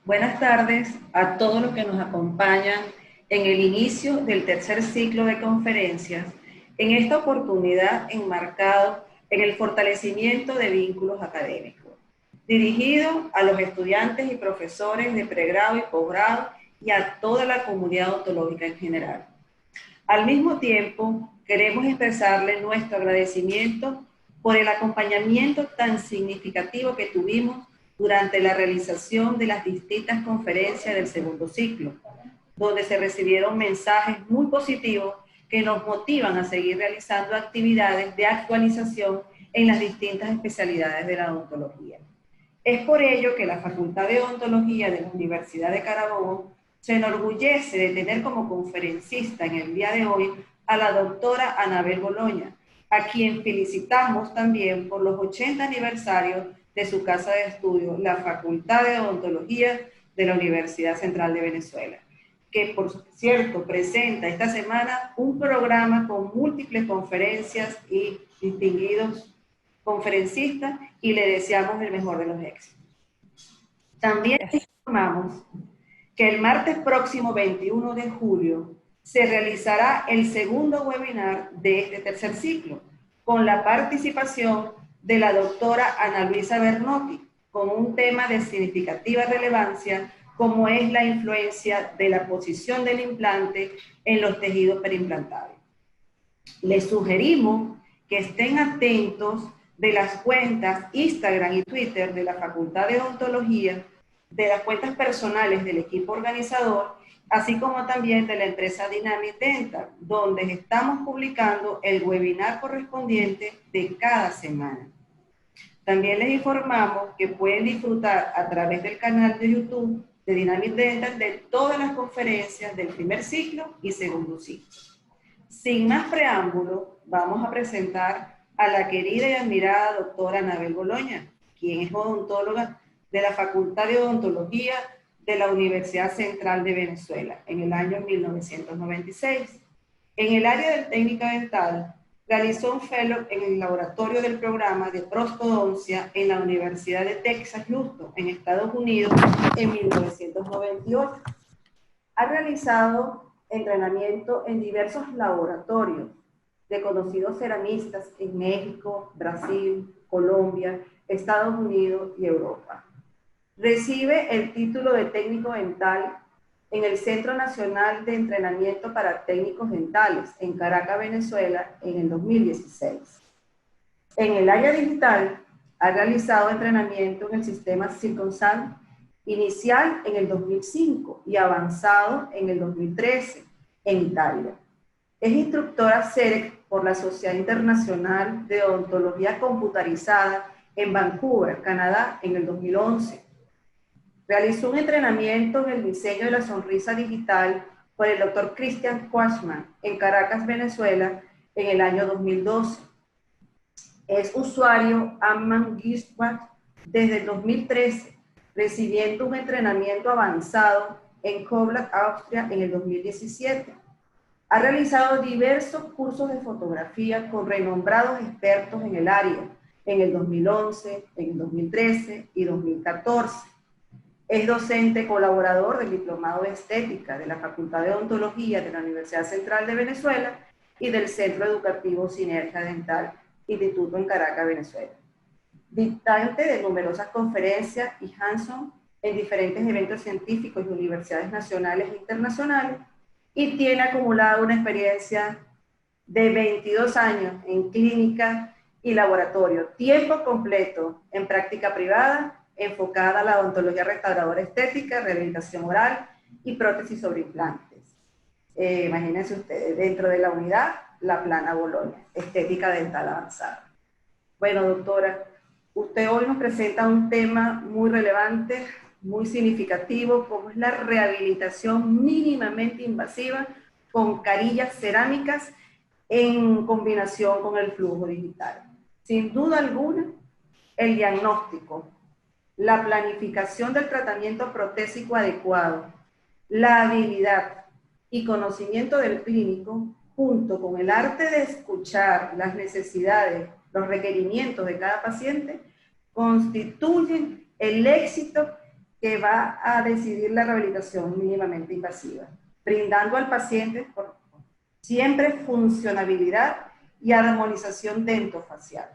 Buenas tardes a todos los que nos acompañan en el inicio del tercer ciclo de conferencias, en esta oportunidad enmarcado en el fortalecimiento de vínculos académicos, dirigido a los estudiantes y profesores de pregrado y posgrado y a toda la comunidad odontológica en general. Al mismo tiempo, queremos expresarle nuestro agradecimiento por el acompañamiento tan significativo que tuvimos durante la realización de las distintas conferencias del segundo ciclo, donde se recibieron mensajes muy positivos que nos motivan a seguir realizando actividades de actualización en las distintas especialidades de la odontología. Es por ello que la Facultad de Odontología de la Universidad de Carabobo se enorgullece de tener como conferencista en el día de hoy a la doctora Anabel Boloña, a quien felicitamos también por los 80 aniversarios de su casa de estudio, la Facultad de Odontología de la Universidad Central de Venezuela, que por cierto presenta esta semana un programa con múltiples conferencias y distinguidos conferencistas, y le deseamos el mejor de los éxitos. También informamos que el martes próximo 21 de julio se realizará el segundo webinar de este tercer ciclo, con la participación de la doctora Ana Luisa Bernotti, con un tema de significativa relevancia, como es la influencia de la posición del implante en los tejidos perimplantares. Les sugerimos que estén atentos de las cuentas Instagram y Twitter de la Facultad de Odontología, de las cuentas personales del equipo organizador, así como también de la empresa Dynamic Dental, donde estamos publicando el webinar correspondiente de cada semana. También les informamos que pueden disfrutar a través del canal de YouTube de Dynamic Dental de todas las conferencias del primer ciclo y segundo ciclo. Sin más preámbulo, vamos a presentar a la querida y admirada doctora Anabel Boloña, quien es odontóloga de la Facultad de Odontología de la Universidad Central de Venezuela en el año 1996. En el área de técnica dental, realizó un fellow en el laboratorio del programa de prostodoncia en la Universidad de Texas Houston, en Estados Unidos, en 1998. Ha realizado entrenamiento en diversos laboratorios de conocidos ceramistas en México, Brasil, Colombia, Estados Unidos y Europa. Recibe el título de técnico dental en el Centro Nacional de Entrenamiento para Técnicos Dentales en Caracas, Venezuela, en el 2016. En el área digital, ha realizado entrenamiento en el sistema Circonsant inicial en el 2005 y avanzado en el 2013 en Italia. Es instructora CEREC por la Sociedad Internacional de Odontología Computarizada en Vancouver, Canadá, en el 2011. Realizó un entrenamiento en el diseño de la sonrisa digital por el Dr. Christian Quashman en Caracas, Venezuela, en el año 2012. Es usuario Amman Giswat desde el 2013, recibiendo un entrenamiento avanzado en Koblenz, Austria, en el 2017. Ha realizado diversos cursos de fotografía con renombrados expertos en el área, en el 2011, en el 2013 y 2014. Es docente colaborador del Diplomado de Estética de la Facultad de Odontología de la Universidad Central de Venezuela y del Centro Educativo Sinergia Dental, Instituto en Caracas, Venezuela. Dictante de numerosas conferencias y hands-on en diferentes eventos científicos y universidades nacionales e internacionales, y tiene acumulada una experiencia de 22 años en clínica y laboratorio, tiempo completo en práctica privada, enfocada a la odontología restauradora estética, rehabilitación oral y prótesis sobre implantes. Imagínense ustedes, dentro de la unidad, la plana Boloña, estética dental avanzada. Bueno, doctora, usted hoy nos presenta un tema muy relevante, muy significativo, como es la rehabilitación mínimamente invasiva con carillas cerámicas en combinación con el flujo digital. Sin duda alguna, el diagnóstico, la planificación del tratamiento protésico adecuado, la habilidad y conocimiento del clínico, junto con el arte de escuchar las necesidades, los requerimientos de cada paciente, constituyen el éxito que va a decidir la rehabilitación mínimamente invasiva, brindando al paciente siempre funcionabilidad y armonización dentofacial,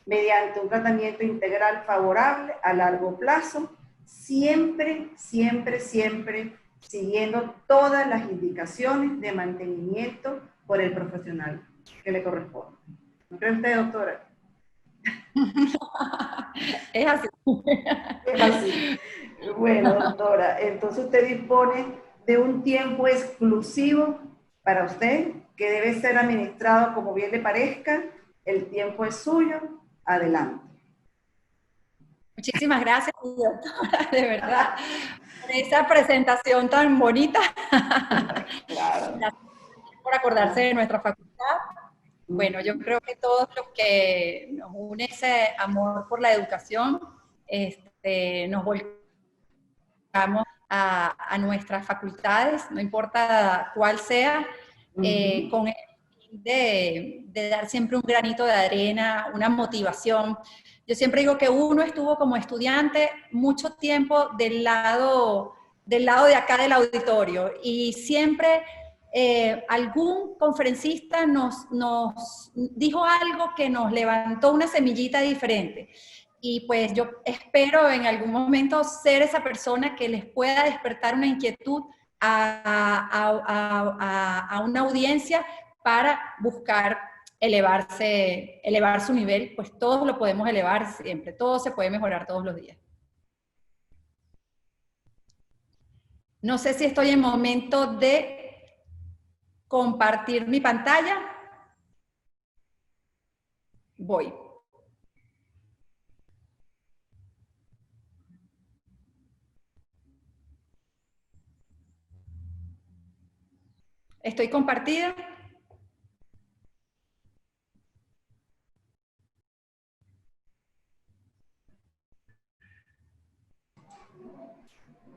mediante un tratamiento integral favorable a largo plazo, siempre, siempre, siempre siguiendo todas las indicaciones de mantenimiento por el profesional que le corresponde. ¿No cree usted, doctora? Es así. Es así. Bueno, doctora, entonces usted dispone de un tiempo exclusivo para usted que debe ser administrado como bien le parezca. El tiempo es suyo. Adelante. Muchísimas gracias, doctora, de verdad, por esa presentación tan bonita. Claro. Gracias por acordarse de nuestra facultad. Bueno, yo creo que todos los que nos une ese amor por la educación, nos volcamos a nuestras facultades, no importa cuál sea, con el fin de dar siempre un granito de arena, una motivación. Yo siempre digo que uno estuvo como estudiante mucho tiempo del lado de acá del auditorio y siempre algún conferencista nos dijo algo que nos levantó una semillita diferente. Y pues yo espero en algún momento ser esa persona que les pueda despertar una inquietud a una audiencia para buscar elevar su nivel, pues todos lo podemos elevar siempre, todo se puede mejorar todos los días. No sé si estoy en momento de compartir mi pantalla. Voy. ¿Estoy compartida?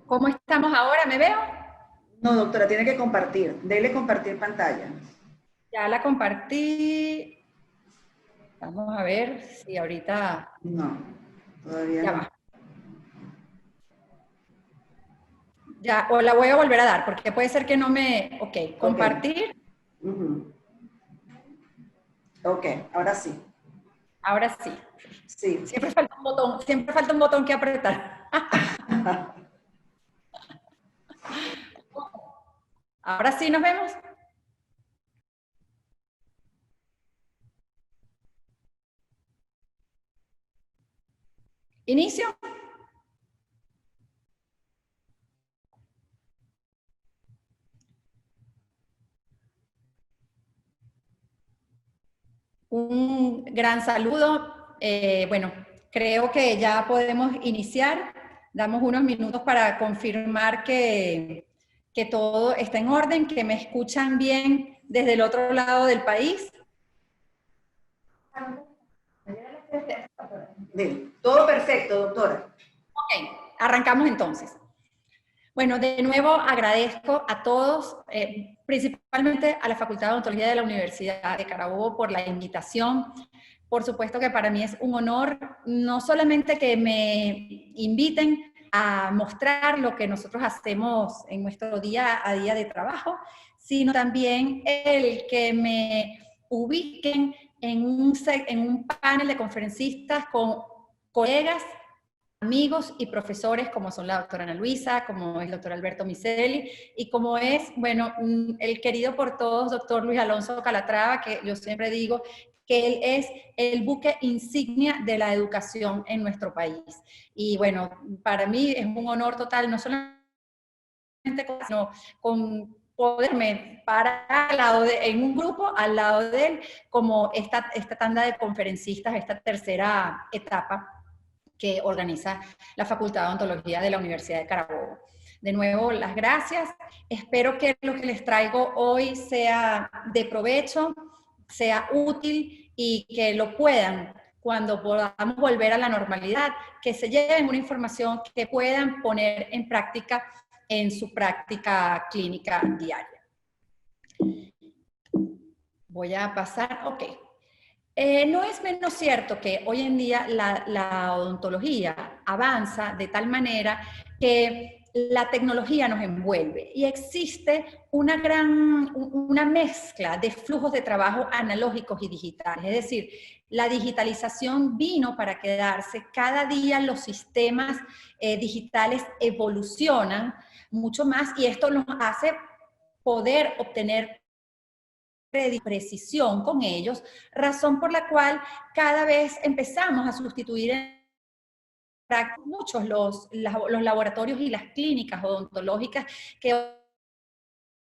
¿Cómo estamos ahora? ¿Me veo? No, doctora, tiene que compartir. Dele compartir pantalla. Ya la compartí. Vamos a ver si ahorita... No, todavía Ya no. va. Ya, o la voy a volver a dar, porque puede ser que no me... Ok, compartir. Okay. Ok, ahora sí. Ahora sí. Sí. Siempre falta un botón que apretar. Ahora sí nos vemos. Inicio. Un gran saludo. Bueno, creo que ya podemos iniciar. Damos unos minutos para confirmar que todo está en orden, que me escuchan bien desde el otro lado del país. Bien. Todo perfecto, doctora. Ok, arrancamos entonces. Bueno, de nuevo agradezco a todos, principalmente a la Facultad de Odontología de la Universidad de Carabobo por la invitación. Por supuesto que para mí es un honor, no solamente que me inviten a mostrar lo que nosotros hacemos en nuestro día a día de trabajo, sino también el que me ubiquen en un panel de conferencistas con colegas, amigos y profesores como son la doctora Ana Luisa, como es el doctor Alberto Miseli, y como es, bueno, el querido por todos, doctor Luis Alonso Calatrava, que yo siempre digo que él es el buque insignia de la educación en nuestro país. Y bueno, para mí es un honor total, no solamente sino con poderme parar al lado en un grupo al lado de él, como esta tanda de conferencistas, esta tercera etapa que organiza la Facultad de Odontología de la Universidad de Carabobo. De nuevo, las gracias. Espero que lo que les traigo hoy sea de provecho, sea útil y que lo puedan, cuando podamos volver a la normalidad, que se lleven una información que puedan poner en práctica en su práctica clínica diaria. Voy a pasar, ok. No es menos cierto que hoy en día la odontología avanza de tal manera que la tecnología nos envuelve y existe una mezcla de flujos de trabajo analógicos y digitales. Es decir, la digitalización vino para quedarse. Cada día los sistemas digitales evolucionan mucho más y esto nos hace poder obtener precisión con ellos, razón por la cual cada vez empezamos a sustituir en muchos los laboratorios y las clínicas odontológicas que hoy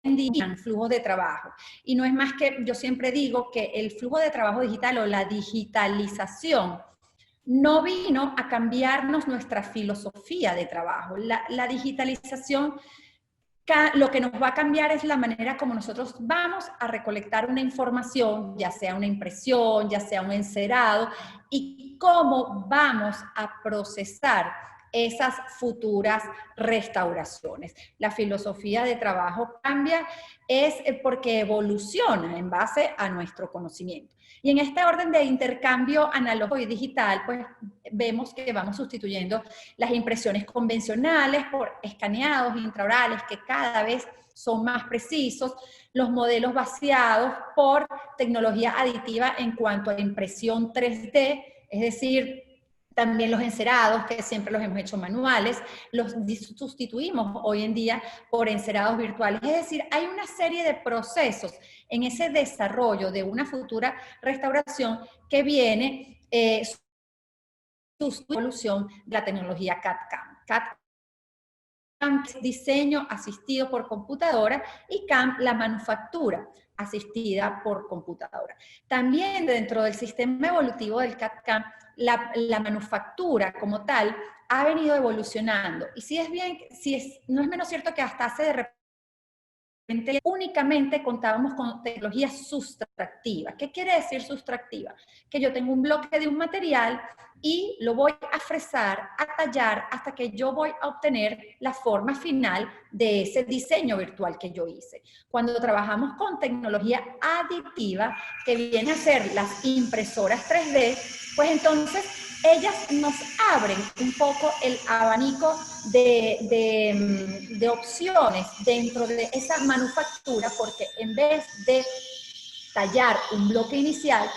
en día tienen flujos de trabajo. Y no es más que, yo siempre digo que el flujo de trabajo digital o la digitalización no vino a cambiarnos nuestra filosofía de trabajo. La digitalización lo que nos va a cambiar es la manera como nosotros vamos a recolectar una información, ya sea una impresión, ya sea un encerado, y cómo vamos a procesar esas futuras restauraciones. La filosofía de trabajo cambia, es porque evoluciona en base a nuestro conocimiento. Y en este orden de intercambio analógico y digital, pues vemos que vamos sustituyendo las impresiones convencionales por escaneados intraorales que cada vez son más precisos, los modelos vaciados por tecnología aditiva en cuanto a impresión 3D, es decir, también los encerados, que siempre los hemos hecho manuales, los sustituimos hoy en día por encerados virtuales. Es decir, hay una serie de procesos en ese desarrollo de una futura restauración que viene su evolución de la tecnología CAD-CAM. CAM es diseño asistido por computadora y CAM la manufactura asistida por computadora. También dentro del sistema evolutivo del CAD-CAM, la manufactura como tal ha venido evolucionando. Y no es menos cierto que hasta hace de repente únicamente contábamos con tecnología sustractiva. ¿Qué quiere decir sustractiva? Que yo tengo un bloque de un material y lo voy a fresar, a tallar, hasta que yo voy a obtener la forma final de ese diseño virtual que yo hice. Cuando trabajamos con tecnología aditiva, que viene a ser las impresoras 3D, pues entonces ellas nos abren un poco el abanico de opciones dentro de esa manufactura, porque en vez de tallar un bloque inicial,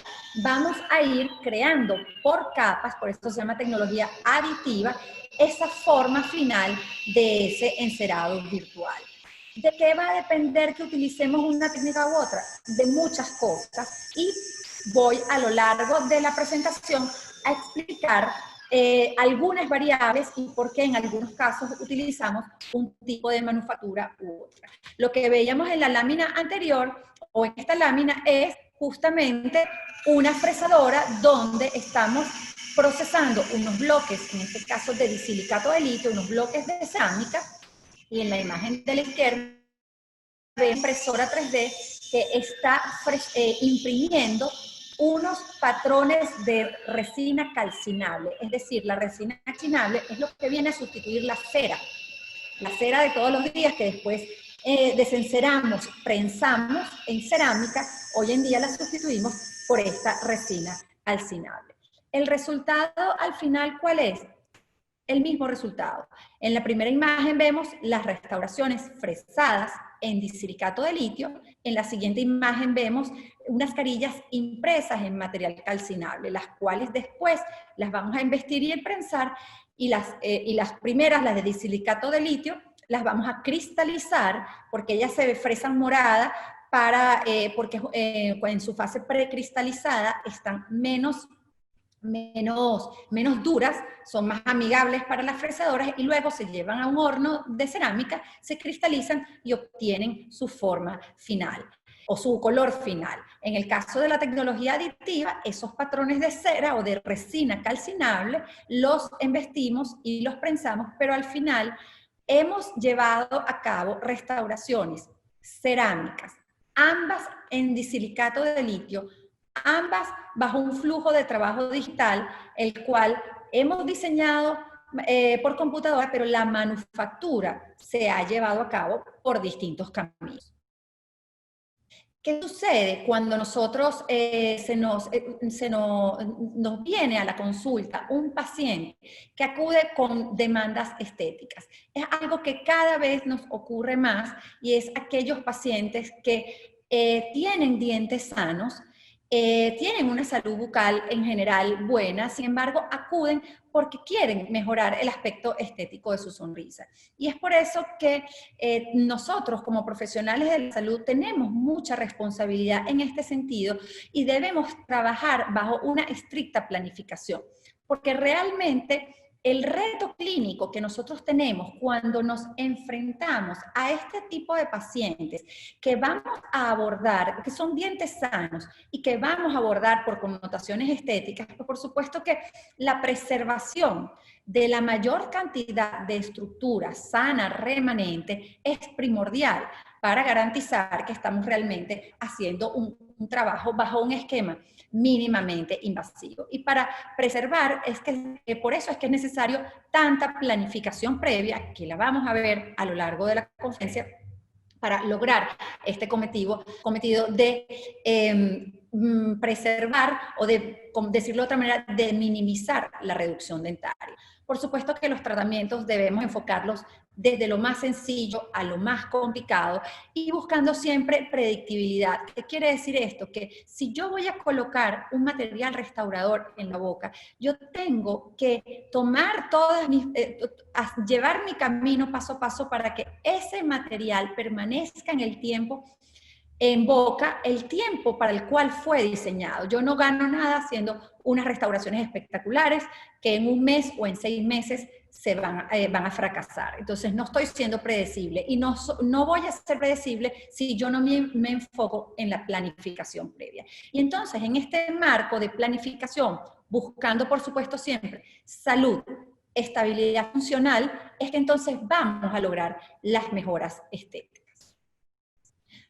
vamos a ir creando por capas, por esto se llama tecnología aditiva, esa forma final de ese encerado virtual. ¿De qué va a depender que utilicemos una técnica u otra? De muchas cosas, y voy a lo largo de la presentación a explicar algunas variables y por qué en algunos casos utilizamos un tipo de manufactura u otra. Lo que veíamos en la lámina anterior o en esta lámina es justamente una fresadora donde estamos procesando unos bloques, en este caso de disilicato de litio, unos bloques de cerámica, y en la imagen de la izquierda de impresora 3D que está imprimiendo unos patrones de resina calcinable. Es decir, la resina calcinable es lo que viene a sustituir la cera de todos los días que después desenceramos, prensamos en cerámica. Hoy en día la sustituimos por esta resina calcinable. El resultado al final, ¿cuál es? El mismo resultado. En la primera imagen vemos las restauraciones fresadas en disilicato de litio. En la siguiente imagen vemos unas carillas impresas en material calcinable, las cuales después las vamos a investir y prensar, y las primeras, las de disilicato de litio, las vamos a cristalizar porque ellas se fresan morada porque en su fase precristalizada están menos duras, son más amigables para las fresadoras, y luego se llevan a un horno de cerámica, se cristalizan y obtienen su forma final o su color final. En el caso de la tecnología aditiva, esos patrones de cera o de resina calcinable los embestimos y los prensamos, pero al final hemos llevado a cabo restauraciones cerámicas, ambas en disilicato de litio, ambas bajo un flujo de trabajo digital, el cual hemos diseñado por computadora, pero la manufactura se ha llevado a cabo por distintos caminos. ¿Qué sucede cuando nosotros nos viene a la consulta un paciente que acude con demandas estéticas? Es algo que cada vez nos ocurre más y es aquellos pacientes que tienen dientes sanos, tienen una salud bucal en general buena, sin embargo acuden porque quieren mejorar el aspecto estético de su sonrisa. Y es por eso que nosotros como profesionales de la salud tenemos mucha responsabilidad en este sentido y debemos trabajar bajo una estricta planificación, porque realmente el reto clínico que nosotros tenemos cuando nos enfrentamos a este tipo de pacientes que vamos a abordar, que son dientes sanos y que vamos a abordar por connotaciones estéticas, pues por supuesto que la preservación de la mayor cantidad de estructura sana remanente es primordial para garantizar que estamos realmente haciendo un trabajo bajo un esquema mínimamente invasivo. Y para preservar, por eso es que es necesario tanta planificación previa, que la vamos a ver a lo largo de la conferencia, para lograr este cometido de preservar, o de, como decirlo de otra manera, de minimizar la reducción dentaria. Por supuesto que los tratamientos debemos enfocarlos desde lo más sencillo a lo más complicado y buscando siempre predictibilidad. ¿Qué quiere decir esto? Que si yo voy a colocar un material restaurador en la boca, yo tengo que tomar llevar mi camino paso a paso para que ese material permanezca en el tiempo en boca el tiempo para el cual fue diseñado. Yo no gano nada haciendo unas restauraciones espectaculares que en un mes o en 6 meses van a fracasar. Entonces no estoy siendo predecible y no voy a ser predecible si yo no me enfoco en la planificación previa. Y entonces en este marco de planificación, buscando por supuesto siempre salud, estabilidad funcional, es que entonces vamos a lograr las mejoras estéticas.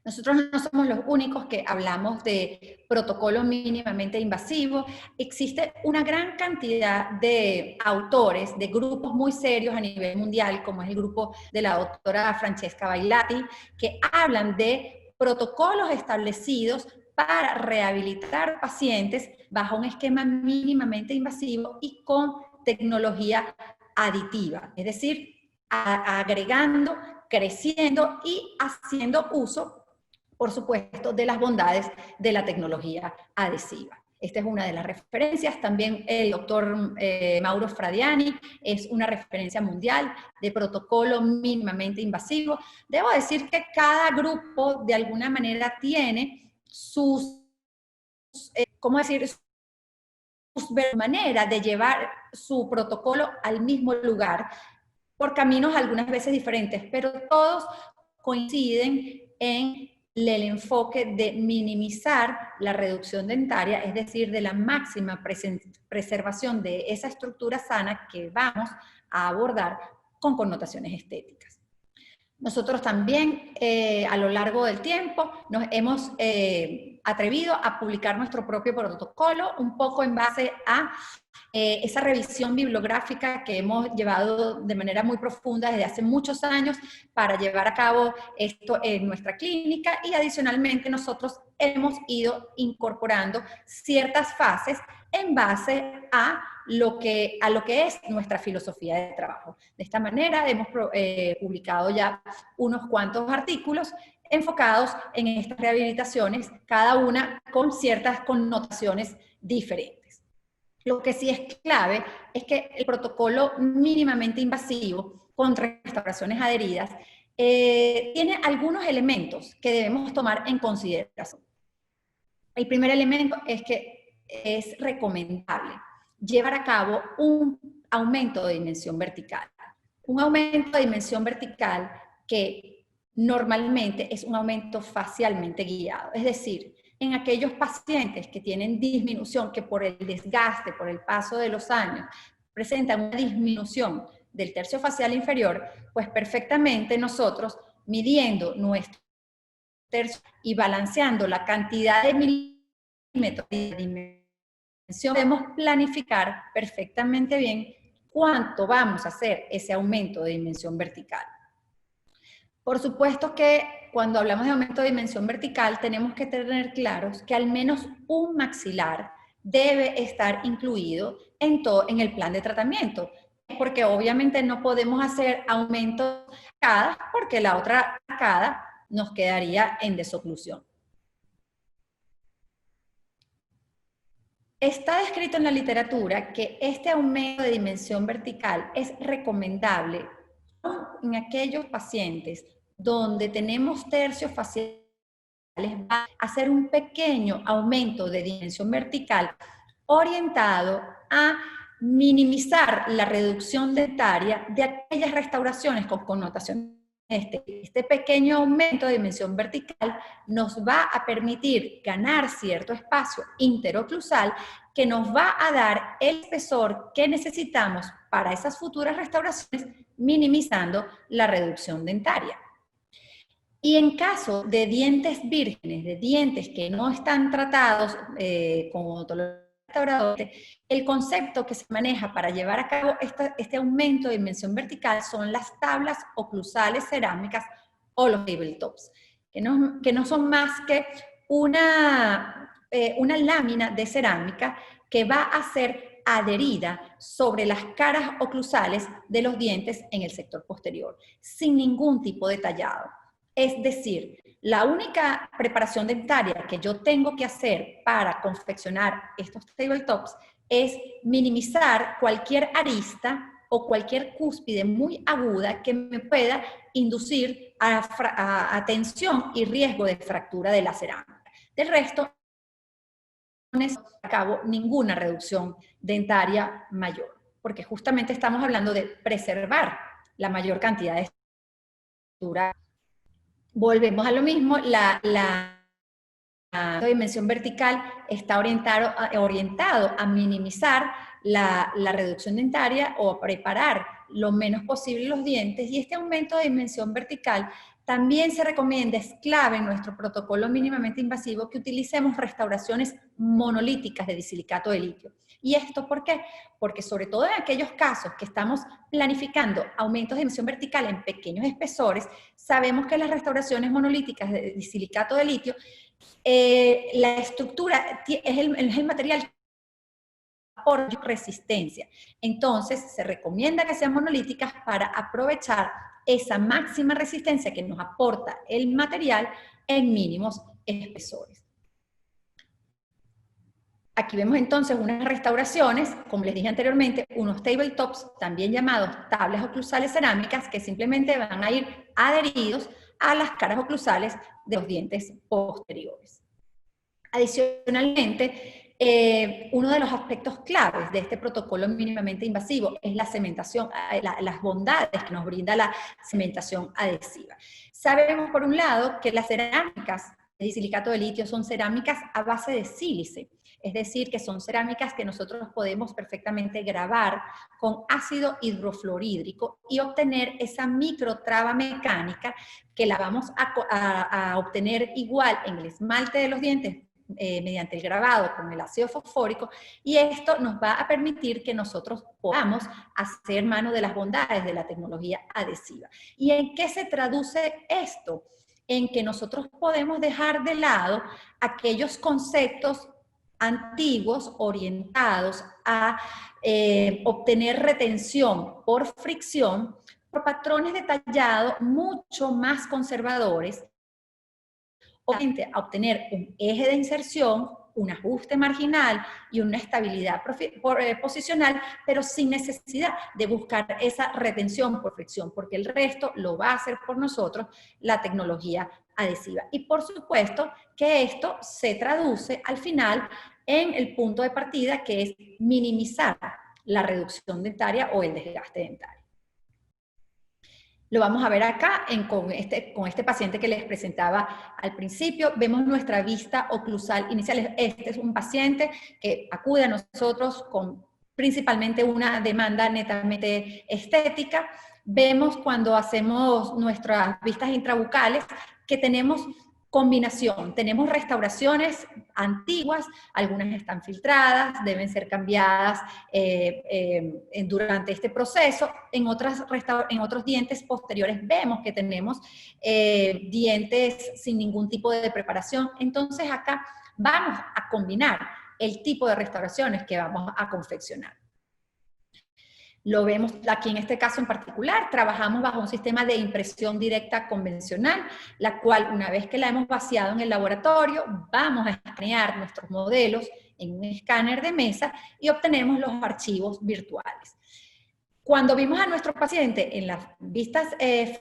Nosotros no somos los únicos que hablamos de protocolo mínimamente invasivo. Existe una gran cantidad de autores, de grupos muy serios a nivel mundial, como es el grupo de la doctora Francesca Bailati, que hablan de protocolos establecidos para rehabilitar pacientes bajo un esquema mínimamente invasivo y con tecnología aditiva, es decir, agregando, creciendo y haciendo uso, por supuesto, de las bondades de la tecnología adhesiva. Esta es una de las referencias. También el doctor Mauro Fradiani es una referencia mundial de protocolo mínimamente invasivo. Debo decir que cada grupo de alguna manera tiene sus, ¿cómo decir?, manera de llevar su protocolo al mismo lugar por caminos algunas veces diferentes, pero todos coinciden en el enfoque de minimizar la reducción dentaria, es decir, de la máxima preservación de esa estructura sana que vamos a abordar con connotaciones estéticas. Nosotros también, a lo largo del tiempo, nos hemos atrevido a publicar nuestro propio protocolo, un poco en base a esa revisión bibliográfica que hemos llevado de manera muy profunda desde hace muchos años para llevar a cabo esto en nuestra clínica, y adicionalmente nosotros hemos ido incorporando ciertas fases en base a lo que es nuestra filosofía de trabajo. De esta manera hemos publicado ya unos cuantos artículos enfocados en estas rehabilitaciones, cada una con ciertas connotaciones diferentes. Lo que sí es clave es que el protocolo mínimamente invasivo con restauraciones adheridas tiene algunos elementos que debemos tomar en consideración. El primer elemento es que es recomendable llevar a cabo un aumento de dimensión vertical. Un aumento de dimensión vertical que normalmente es un aumento facialmente guiado, es decir, en aquellos pacientes que tienen disminución, que por el desgaste, por el paso de los años, presentan una disminución del tercio facial inferior, pues perfectamente nosotros, midiendo nuestro tercio y balanceando la cantidad de milímetros de dimensión, podemos planificar perfectamente bien cuánto vamos a hacer ese aumento de dimensión vertical. Por supuesto que cuando hablamos de aumento de dimensión vertical, tenemos que tener claros que al menos un maxilar debe estar incluido en el plan de tratamiento, porque obviamente no podemos hacer aumentos de arcadas porque la otra arcada nos quedaría en desoclusión. Está descrito en la literatura que este aumento de dimensión vertical es recomendable en aquellos pacientes donde tenemos tercios faciales, va a hacer un pequeño aumento de dimensión vertical orientado a minimizar la reducción dentaria de aquellas restauraciones con connotación. Este pequeño aumento de dimensión vertical nos va a permitir ganar cierto espacio interoclusal que nos va a dar el espesor que necesitamos para esas futuras restauraciones, minimizando la reducción dentaria. Y en caso de dientes vírgenes, de dientes que no están tratados con odontología restauradora, el concepto que se maneja para llevar a cabo este aumento de dimensión vertical son las tablas oclusales cerámicas o los tabletops, que no son más que una lámina de cerámica que va a ser adherida sobre las caras oclusales de los dientes en el sector posterior, sin ningún tipo de tallado. Es decir, la única preparación dentaria que yo tengo que hacer para confeccionar estos tabletops es minimizar cualquier arista o cualquier cúspide muy aguda que me pueda inducir a tensión y riesgo de fractura de la cerámica. Del resto, no es a cabo ninguna reducción dentaria mayor, porque justamente estamos hablando de preservar la mayor cantidad de estructura. Volvemos a lo mismo, la dimensión vertical está orientado a minimizar la reducción dentaria o a preparar lo menos posible los dientes, y este aumento de dimensión vertical también se recomienda, es clave en nuestro protocolo mínimamente invasivo, que utilicemos restauraciones monolíticas de disilicato de litio. ¿Y esto por qué? Porque sobre todo en aquellos casos que estamos planificando aumentos de dimensión vertical en pequeños espesores, sabemos que las restauraciones monolíticas de disilicato de litio, la estructura es el material por resistencia. Entonces, se recomienda que sean monolíticas para aprovechar esa máxima resistencia que nos aporta el material en mínimos espesores. Aquí vemos entonces unas restauraciones, como les dije anteriormente, unos tabletops, también llamados tablas oclusales cerámicas, que simplemente van a ir adheridos a las caras oclusales de los dientes posteriores. Adicionalmente, uno de los aspectos claves de este protocolo mínimamente invasivo es la cementación, las bondades que nos brinda la cementación adhesiva. Sabemos, por un lado, que las cerámicas de silicato de litio son cerámicas a base de sílice, es decir, que son cerámicas que nosotros podemos perfectamente grabar con ácido hidrofluorhídrico y obtener esa microtraba mecánica que la vamos a obtener igual en el esmalte de los dientes mediante el grabado con el ácido fosfórico, y esto nos va a permitir que nosotros podamos hacer mano de las bondades de la tecnología adhesiva. ¿Y en qué se traduce esto? En que nosotros podemos dejar de lado aquellos conceptos antiguos orientados a obtener retención por fricción por patrones de tallado mucho más conservadores, obviamente a obtener un eje de inserción, un ajuste marginal y una estabilidad posicional, pero sin necesidad de buscar esa retención por fricción, porque el resto lo va a hacer por nosotros la tecnología adhesiva. Y por supuesto que esto se traduce al final en el punto de partida, que es minimizar la reducción dentaria o el desgaste dentario. Lo vamos a ver acá con este paciente que les presentaba al principio. Vemos nuestra vista oclusal inicial. Este es un paciente que acude a nosotros con principalmente una demanda netamente estética. Vemos cuando hacemos nuestras vistas intrabucales que tenemos Combinación, tenemos restauraciones antiguas, algunas están filtradas, deben ser cambiadas durante este proceso. En otros dientes posteriores vemos que tenemos dientes sin ningún tipo de preparación. Entonces acá vamos a combinar el tipo de restauraciones que vamos a confeccionar. Lo vemos aquí en este caso en particular, trabajamos bajo un sistema de impresión directa convencional, la cual una vez que la hemos vaciado en el laboratorio, vamos a escanear nuestros modelos en un escáner de mesa y obtenemos los archivos virtuales. Cuando vimos a nuestro paciente en las vistas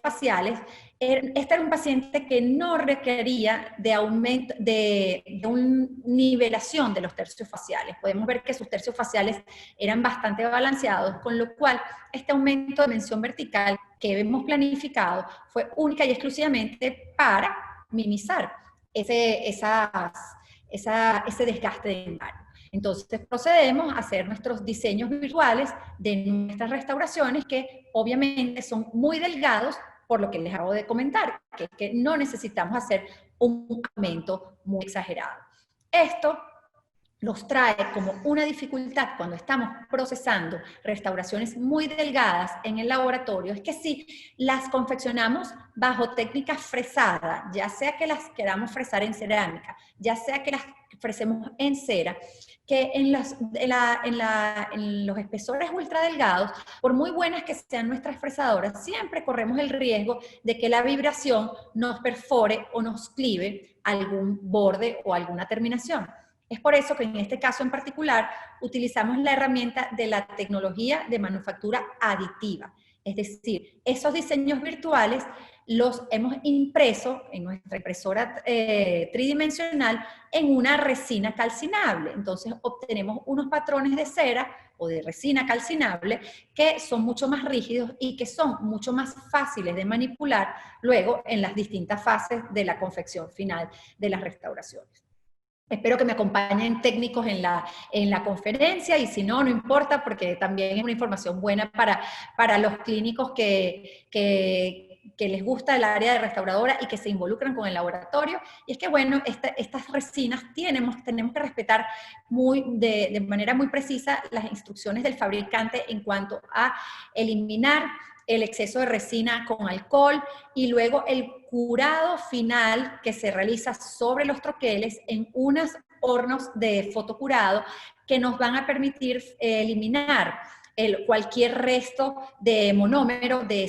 faciales, este era un paciente que no requería de aumento, de una nivelación de los tercios faciales. Podemos ver que sus tercios faciales eran bastante balanceados, con lo cual este aumento de dimensión vertical que hemos planificado fue única y exclusivamente para minimizar ese desgaste dentario. Entonces procedemos a hacer nuestros diseños virtuales de nuestras restauraciones que obviamente son muy delgados, por lo que les acabo de comentar, que es que no necesitamos hacer un aumento muy exagerado. Esto nos trae como una dificultad cuando estamos procesando restauraciones muy delgadas en el laboratorio, es que si las confeccionamos bajo técnica fresada, ya sea que las queramos fresar en cerámica, ya sea que las fresemos en cera, que en los espesores ultradelgados, por muy buenas que sean nuestras fresadoras, siempre corremos el riesgo de que la vibración nos perfore o nos clive algún borde o alguna terminación. Es por eso que en este caso en particular utilizamos la herramienta de la tecnología de manufactura aditiva. Es decir, esos diseños virtuales los hemos impreso en nuestra impresora tridimensional en una resina calcinable. Entonces obtenemos unos patrones de cera o de resina calcinable que son mucho más rígidos y que son mucho más fáciles de manipular luego en las distintas fases de la confección final de las restauraciones. Espero que me acompañen técnicos en la conferencia y si no, no importa porque también es una información buena para los clínicos que les gusta el área de restauradora y que se involucran con el laboratorio. Y es que, bueno, estas resinas tenemos que respetar de manera muy precisa las instrucciones del fabricante en cuanto a eliminar el exceso de resina con alcohol y luego el curado final que se realiza sobre los troqueles en unos hornos de fotocurado que nos van a permitir eliminar cualquier resto de monómero de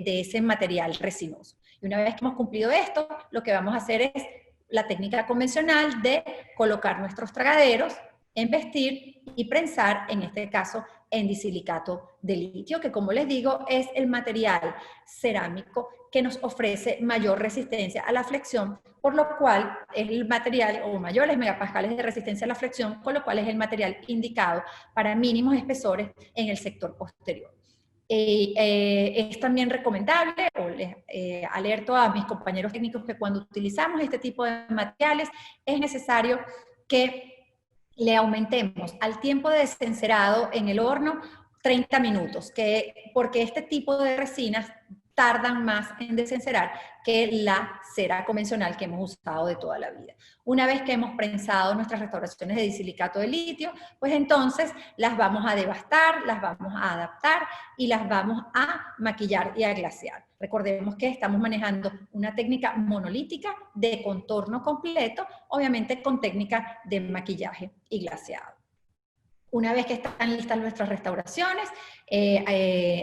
ese material resinoso. Y una vez que hemos cumplido esto, lo que vamos a hacer es la técnica convencional de colocar nuestros tragaderos, embestir y prensar, en este caso, en disilicato de litio, que como les digo, es el material cerámico que nos ofrece mayor resistencia a la flexión, por lo cual es el material, o mayores megapascales de resistencia a la flexión, con lo cual es el material indicado para mínimos espesores en el sector posterior. Es también recomendable, o les alerto a mis compañeros técnicos que cuando utilizamos este tipo de materiales es necesario que le aumentemos al tiempo de desencerado en el horno 30 minutos, porque este tipo de resinas tardan más en desencerar que la cera convencional que hemos usado de toda la vida. Una vez que hemos prensado nuestras restauraciones de disilicato de litio, pues entonces las vamos a devastar, las vamos a adaptar y las vamos a maquillar y a glasear. Recordemos que estamos manejando una técnica monolítica de contorno completo, obviamente con técnica de maquillaje y glaseado. Una vez que están listas nuestras restauraciones,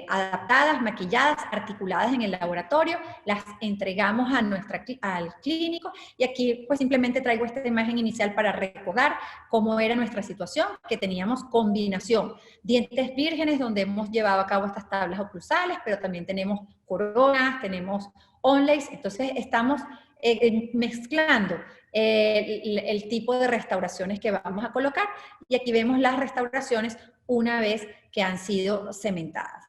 adaptadas, maquilladas, articuladas en el laboratorio, las entregamos al clínico y aquí pues simplemente traigo esta imagen inicial para recordar cómo era nuestra situación, que teníamos combinación, dientes vírgenes donde hemos llevado a cabo estas tablas oclusales, pero también tenemos coronas, tenemos onlays, entonces estamos mezclando el tipo de restauraciones que vamos a colocar y aquí vemos las restauraciones una vez que han sido cementadas.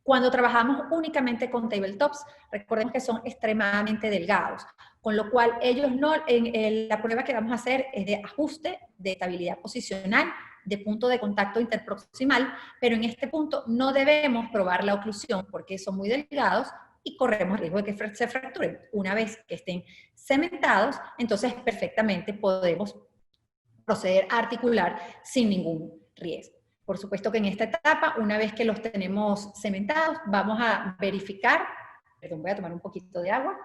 Cuando trabajamos únicamente con tabletops, recordemos que son extremadamente delgados, con lo cual ellos la prueba que vamos a hacer es de ajuste, de estabilidad posicional, de punto de contacto interproximal, pero en este punto no debemos probar la oclusión porque son muy delgados, y corremos riesgo de que se fracturen. Una vez que estén cementados, entonces perfectamente podemos proceder a articular sin ningún riesgo. Por supuesto que en esta etapa, una vez que los tenemos cementados, vamos a verificar, perdón, voy a tomar un poquito de agua,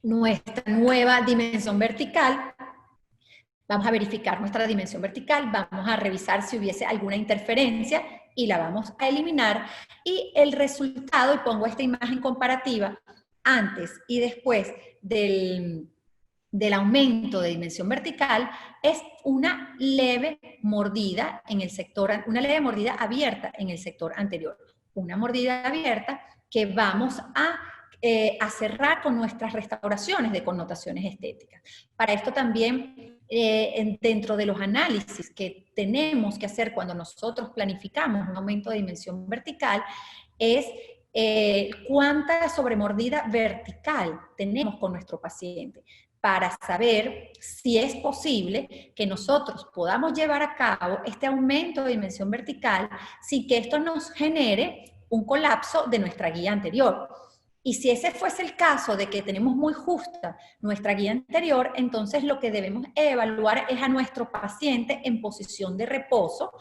nuestra nueva dimensión vertical. Vamos a verificar nuestra dimensión vertical, vamos a revisar si hubiese alguna interferencia y la vamos a eliminar. Y el resultado, y pongo esta imagen comparativa, antes y después del aumento de dimensión vertical, es una leve mordida en el sector, una leve mordida abierta en el sector anterior. Una mordida abierta que vamos a cerrar con nuestras restauraciones de connotaciones estéticas. Para esto también, dentro de los análisis que tenemos que hacer cuando nosotros planificamos un aumento de dimensión vertical, es cuánta sobremordida vertical tenemos con nuestro paciente, para saber si es posible que nosotros podamos llevar a cabo este aumento de dimensión vertical sin que esto nos genere un colapso de nuestra guía anterior. Y si ese fuese el caso de que tenemos muy justa nuestra guía anterior, entonces lo que debemos evaluar es a nuestro paciente en posición de reposo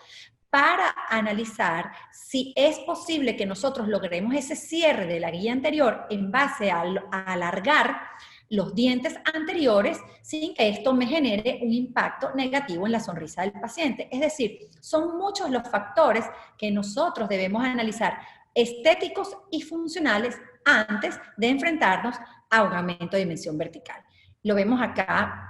para analizar si es posible que nosotros logremos ese cierre de la guía anterior en base a alargar los dientes anteriores sin que esto me genere un impacto negativo en la sonrisa del paciente. Es decir, son muchos los factores que nosotros debemos analizar, estéticos y funcionales, antes de enfrentarnos a un aumento de dimensión vertical. Lo vemos acá.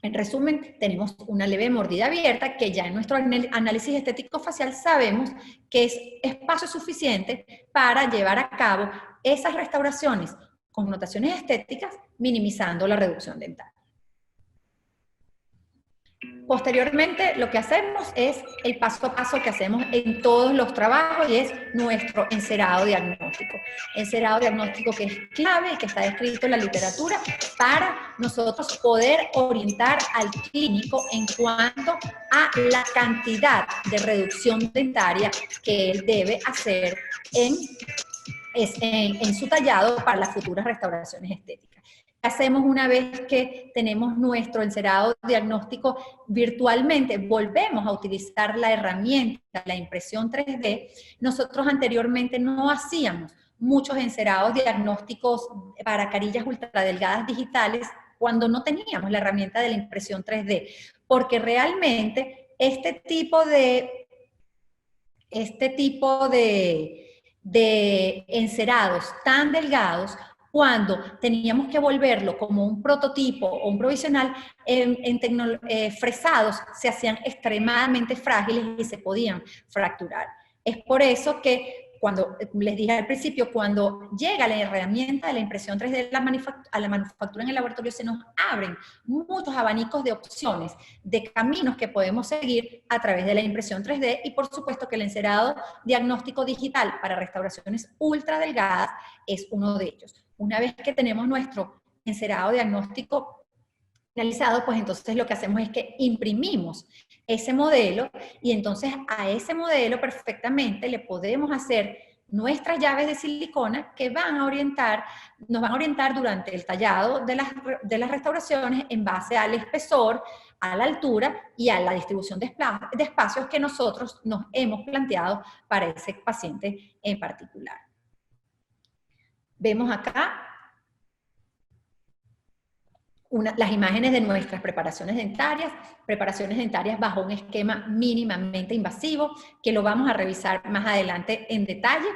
En resumen, tenemos una leve mordida abierta que ya en nuestro análisis estético facial sabemos que es espacio suficiente para llevar a cabo esas restauraciones con connotaciones estéticas, minimizando la reducción dental. Posteriormente, lo que hacemos es el paso a paso que hacemos en todos los trabajos y es nuestro encerado diagnóstico. Encerado diagnóstico que es clave y que está descrito en la literatura para nosotros poder orientar al clínico en cuanto a la cantidad de reducción dentaria que él debe hacer en su tallado para las futuras restauraciones estéticas. Hacemos una vez que tenemos nuestro encerado diagnóstico virtualmente, volvemos a utilizar la herramienta, la impresión 3D. Nosotros anteriormente no hacíamos muchos encerados diagnósticos para carillas ultradelgadas digitales cuando no teníamos la herramienta de la impresión 3D, porque realmente este tipo de encerados tan delgados, cuando teníamos que volverlo como un prototipo o un provisional, fresados se hacían extremadamente frágiles y se podían fracturar. Es por eso que, cuando les dije al principio, cuando llega la herramienta de la impresión 3D a la manufactura en el laboratorio, se nos abren muchos abanicos de opciones, de caminos que podemos seguir a través de la impresión 3D y por supuesto que el encerado diagnóstico digital para restauraciones ultra delgadas es uno de ellos. Una vez que tenemos nuestro encerado diagnóstico finalizado, pues entonces lo que hacemos es que imprimimos ese modelo y entonces a ese modelo perfectamente le podemos hacer nuestras llaves de silicona que nos van a orientar durante el tallado de las restauraciones en base al espesor, a la altura y a la distribución de espacios que nosotros nos hemos planteado para ese paciente en particular. Vemos acá las imágenes de nuestras preparaciones dentarias bajo un esquema mínimamente invasivo, que lo vamos a revisar más adelante en detalle.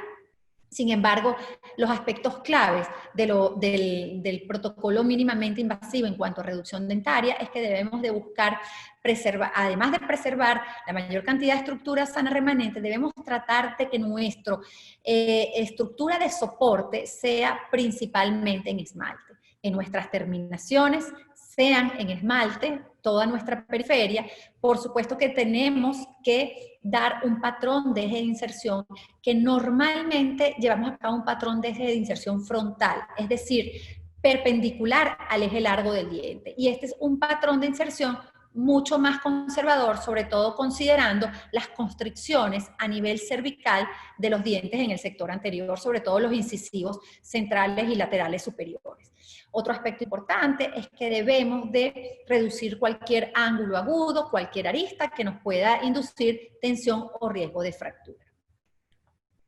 Sin embargo, los aspectos claves del protocolo mínimamente invasivo en cuanto a reducción dentaria es que debemos de buscar preservar, además de preservar la mayor cantidad de estructura sana remanente, debemos tratar de que nuestra estructura de soporte sea principalmente en esmalte. En nuestras terminaciones sean en esmalte, toda nuestra periferia. Por supuesto que tenemos que dar un patrón de eje de inserción, que normalmente llevamos a cabo un patrón de eje de inserción frontal, es decir, perpendicular al eje largo del diente. Y este es un patrón de inserción mucho más conservador, sobre todo considerando las constricciones a nivel cervical de los dientes en el sector anterior, sobre todo los incisivos centrales y laterales superiores. Otro aspecto importante es que debemos de reducir cualquier ángulo agudo, cualquier arista que nos pueda inducir tensión o riesgo de fractura.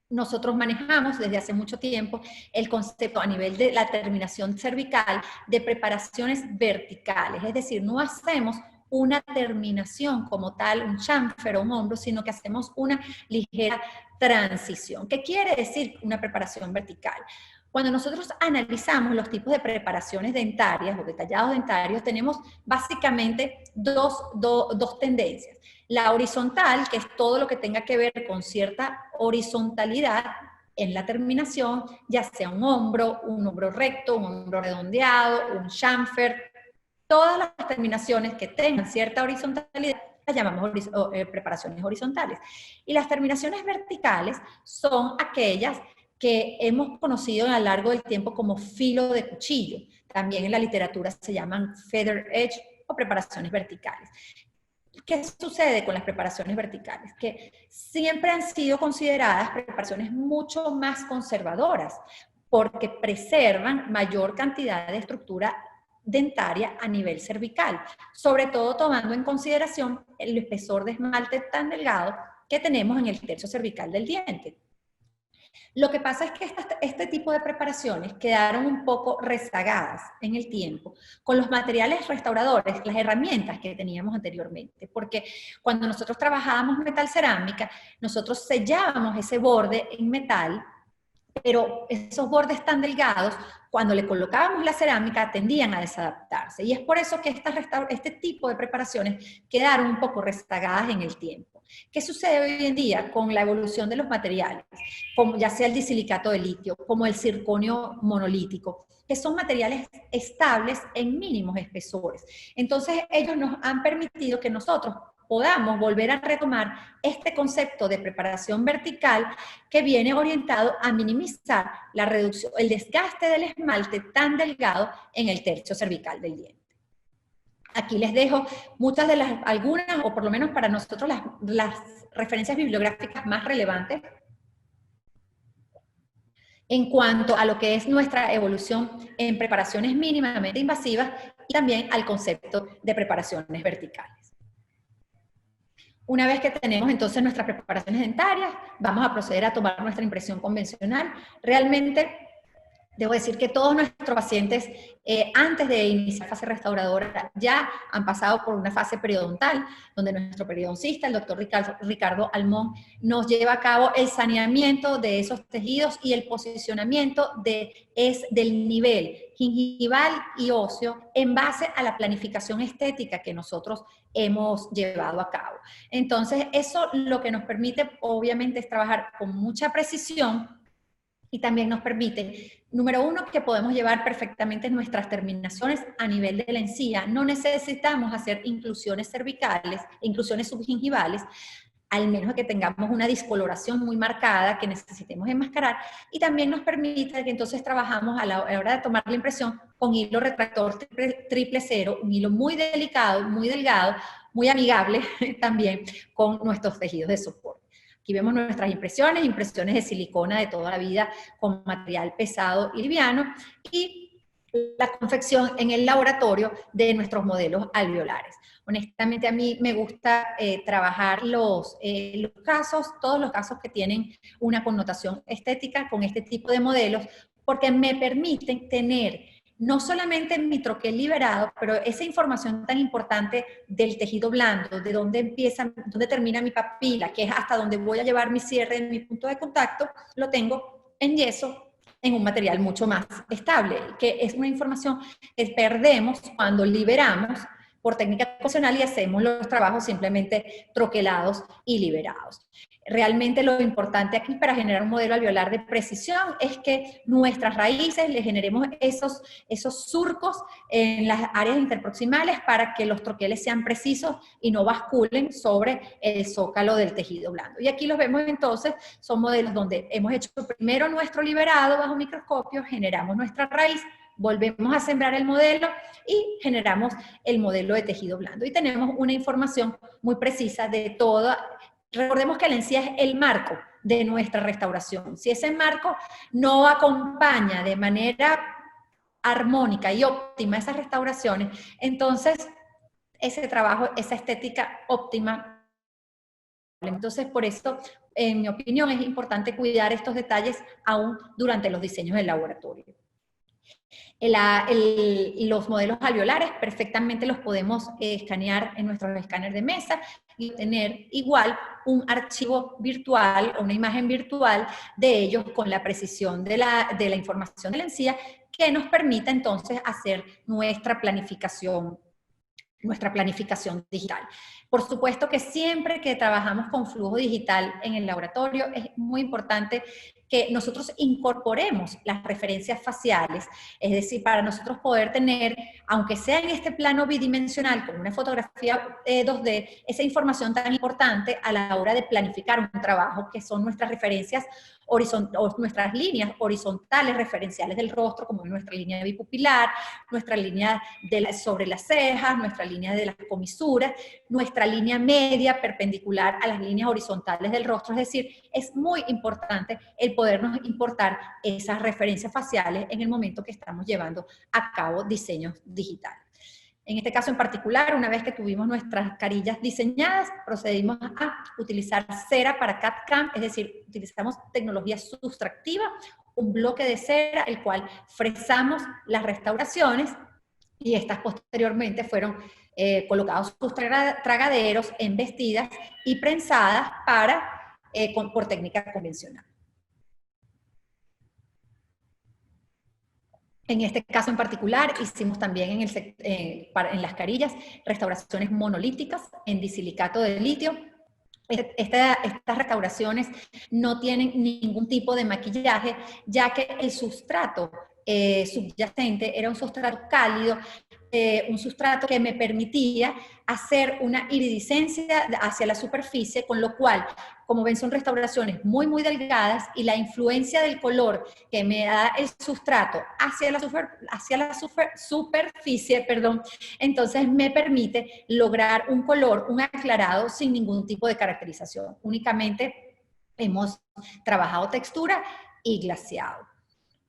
Nosotros manejamos desde hace mucho tiempo el concepto a nivel de la terminación cervical de preparaciones verticales, es decir, no hacemos una terminación como tal, un chamfer o un hombro, sino que hacemos una ligera transición. ¿Qué quiere decir una preparación vertical? Cuando nosotros analizamos los tipos de preparaciones dentarias o de tallados dentarios, tenemos básicamente dos tendencias. La horizontal, que es todo lo que tenga que ver con cierta horizontalidad en la terminación, ya sea un hombro recto, un hombro redondeado, un chamfer. Todas las terminaciones que tengan cierta horizontalidad las llamamos preparaciones horizontales. Y las terminaciones verticales son aquellas que hemos conocido a lo largo del tiempo como filo de cuchillo. También en la literatura se llaman feather edge o preparaciones verticales. ¿Qué sucede con las preparaciones verticales? Que siempre han sido consideradas preparaciones mucho más conservadoras porque preservan mayor cantidad de estructura dentaria a nivel cervical, sobre todo tomando en consideración el espesor de esmalte tan delgado que tenemos en el tercio cervical del diente. Lo que pasa es que este tipo de preparaciones quedaron un poco rezagadas en el tiempo con los materiales restauradores, las herramientas que teníamos anteriormente, porque cuando nosotros trabajábamos metal cerámica, nosotros sellábamos ese borde en metal, pero esos bordes tan delgados, cuando le colocábamos la cerámica, tendían a desadaptarse. Y es por eso que este tipo de preparaciones quedaron un poco rezagadas en el tiempo. ¿Qué sucede hoy en día con la evolución de los materiales? Como ya sea el disilicato de litio, como el circonio monolítico, que son materiales estables en mínimos espesores. Entonces, ellos nos han permitido que nosotros podamos volver a retomar este concepto de preparación vertical que viene orientado a minimizar la reducción, el desgaste del esmalte tan delgado en el tercio cervical del diente. Aquí les dejo muchas de algunas, o por lo menos para nosotros, las referencias bibliográficas más relevantes en cuanto a lo que es nuestra evolución en preparaciones mínimamente invasivas y también al concepto de preparaciones verticales. Una vez que tenemos entonces nuestras preparaciones dentarias, vamos a proceder a tomar nuestra impresión convencional. Realmente, debo decir que todos nuestros pacientes, antes de iniciar fase restauradora, ya han pasado por una fase periodontal, donde nuestro periodoncista, el doctor Ricardo Almón, nos lleva a cabo el saneamiento de esos tejidos y el posicionamiento del nivel gingival y óseo en base a la planificación estética que nosotros hemos llevado a cabo. Entonces, eso lo que nos permite, obviamente, es trabajar con mucha precisión y también nos permite, número uno, que podemos llevar perfectamente nuestras terminaciones a nivel de la encía. No necesitamos hacer inclusiones cervicales, inclusiones subgingivales, al menos que tengamos una discoloración muy marcada que necesitemos enmascarar, y también nos permite que entonces trabajamos a la hora de tomar la impresión con hilo retractor triple cero, un hilo muy delicado, muy delgado, muy amigable también con nuestros tejidos de soporte. Aquí vemos nuestras impresiones de silicona de toda la vida con material pesado y liviano, y la confección en el laboratorio de nuestros modelos alveolares. Honestamente, a mí me gusta trabajar todos los casos que tienen una connotación estética con este tipo de modelos, porque me permiten tener no solamente mi troquel liberado, pero esa información tan importante del tejido blando, de dónde termina mi papila, que es hasta donde voy a llevar mi cierre en mi punto de contacto, lo tengo en yeso, en un material mucho más estable, que es una información que perdemos cuando liberamos por técnica convencional y hacemos los trabajos simplemente troquelados y liberados. Realmente lo importante aquí para generar un modelo alveolar de precisión es que nuestras raíces le generemos esos surcos en las áreas interproximales para que los troqueles sean precisos y no basculen sobre el zócalo del tejido blando. Y aquí los vemos entonces, son modelos donde hemos hecho primero nuestro liberado bajo microscopio, generamos nuestra raíz, volvemos a sembrar el modelo y generamos el modelo de tejido blando. Y tenemos una información muy precisa de todo. Recordemos que la encía es el marco de nuestra restauración. Si ese marco no acompaña de manera armónica y óptima esas restauraciones, entonces ese trabajo, esa estética óptima. Entonces, por eso, en mi opinión, es importante cuidar estos detalles aún durante los diseños del laboratorio. Los modelos alveolares perfectamente los podemos escanear en nuestros escáneres de mesa y tener igual un archivo virtual o una imagen virtual de ellos con la precisión de la información de la encía que nos permita entonces hacer nuestra planificación digital. Por supuesto que siempre que trabajamos con flujo digital en el laboratorio es muy importante que nosotros incorporemos las referencias faciales, es decir, para nosotros poder tener, aunque sea en este plano bidimensional, como una fotografía 2D, esa información tan importante a la hora de planificar un trabajo, que son nuestras referencias nuestras líneas horizontales referenciales del rostro, como nuestra línea bipupilar, nuestra línea sobre las cejas, nuestra línea de las comisuras, nuestra línea media perpendicular a las líneas horizontales del rostro. Es decir, es muy importante el podernos importar esas referencias faciales en el momento que estamos llevando a cabo diseños digitales. En este caso en particular, una vez que tuvimos nuestras carillas diseñadas, procedimos a utilizar cera para CAD/CAM, es decir, utilizamos tecnología sustractiva, un bloque de cera, el cual fresamos las restauraciones y estas posteriormente fueron colocados sus tragaderos, embestidas y prensadas por técnica convencional. En este caso en particular, hicimos también en las carillas restauraciones monolíticas en disilicato de litio. Estas restauraciones no tienen ningún tipo de maquillaje, ya que el sustrato subyacente era un sustrato cálido, un sustrato que me permitía hacer una iridiscencia hacia la superficie, con lo cual, como ven, son restauraciones muy, muy delgadas y la influencia del color que me da el sustrato hacia la superficie, entonces me permite lograr un color, un aclarado sin ningún tipo de caracterización. Únicamente hemos trabajado textura y glaseado.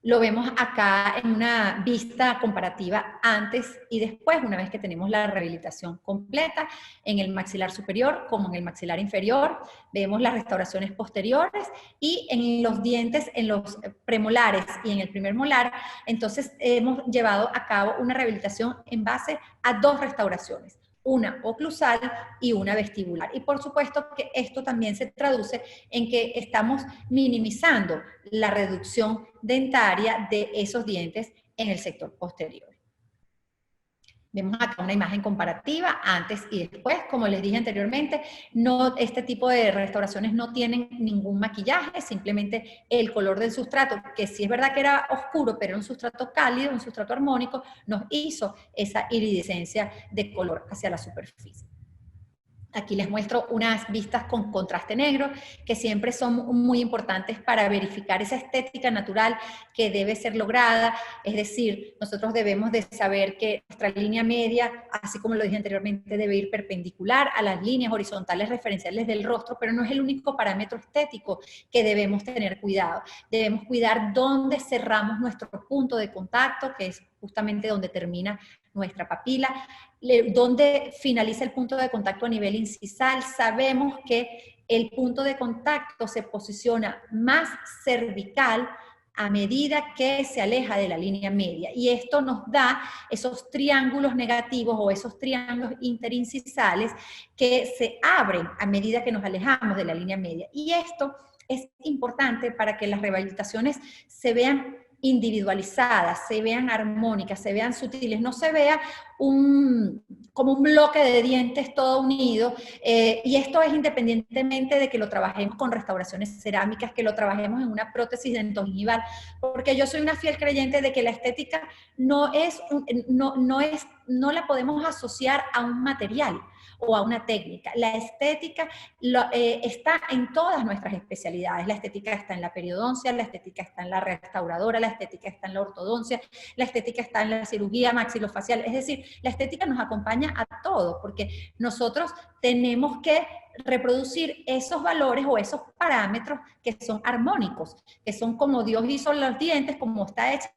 Lo vemos acá en una vista comparativa antes y después, una vez que tenemos la rehabilitación completa, en el maxilar superior como en el maxilar inferior. Vemos las restauraciones posteriores y en los dientes, en los premolares y en el primer molar, entonces hemos llevado a cabo una rehabilitación en base a 2 restauraciones. Una oclusal y una vestibular. Y por supuesto que esto también se traduce en que estamos minimizando la reducción dentaria de esos dientes en el sector posterior. Vemos acá una imagen comparativa antes y después. Como les dije anteriormente, este tipo de restauraciones no tienen ningún maquillaje, simplemente el color del sustrato, que sí es verdad que era oscuro, pero era un sustrato cálido, un sustrato armónico, nos hizo esa iridiscencia de color hacia la superficie. Aquí les muestro unas vistas con contraste negro, que siempre son muy importantes para verificar esa estética natural que debe ser lograda. Es decir, nosotros debemos de saber que nuestra línea media, así como lo dije anteriormente, debe ir perpendicular a las líneas horizontales referenciales del rostro, pero no es el único parámetro estético que debemos tener cuidado. Debemos cuidar dónde cerramos nuestro punto de contacto, que es justamente donde termina nuestra papila, donde finaliza el punto de contacto a nivel incisal. Sabemos que el punto de contacto se posiciona más cervical a medida que se aleja de la línea media, y esto nos da esos triángulos negativos o esos triángulos interincisales que se abren a medida que nos alejamos de la línea media, y esto es importante para que las rehabilitaciones se vean individualizadas, se vean armónicas, se vean sutiles, no se vea como un bloque de dientes todo unido, y esto es independientemente de que lo trabajemos con restauraciones cerámicas, que lo trabajemos en una prótesis dentogingival, porque yo soy una fiel creyente de que la estética no la podemos asociar a un material o a una técnica. La estética está en todas nuestras especialidades. La estética está en la periodoncia, la estética está en la restauradora, la estética está en la ortodoncia, la estética está en la cirugía maxilofacial. Es decir, la estética nos acompaña a todo, porque nosotros tenemos que reproducir esos valores o esos parámetros que son armónicos, que son como Dios hizo los dientes, como está hecha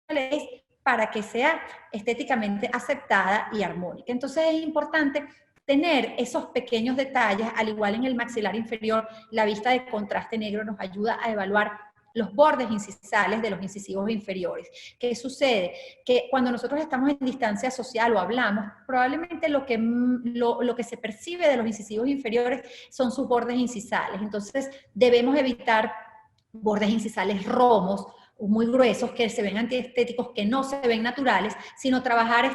la ley, para que sea estéticamente aceptada y armónica. Entonces es importante tener esos pequeños detalles, al igual en el maxilar inferior, la vista de contraste negro nos ayuda a evaluar los bordes incisales de los incisivos inferiores. ¿Qué sucede? Que cuando nosotros estamos en distancia social o hablamos, probablemente lo que se percibe de los incisivos inferiores son sus bordes incisales. Entonces debemos evitar bordes incisales romos, muy gruesos, que se ven antiestéticos, que no se ven naturales, sino trabajar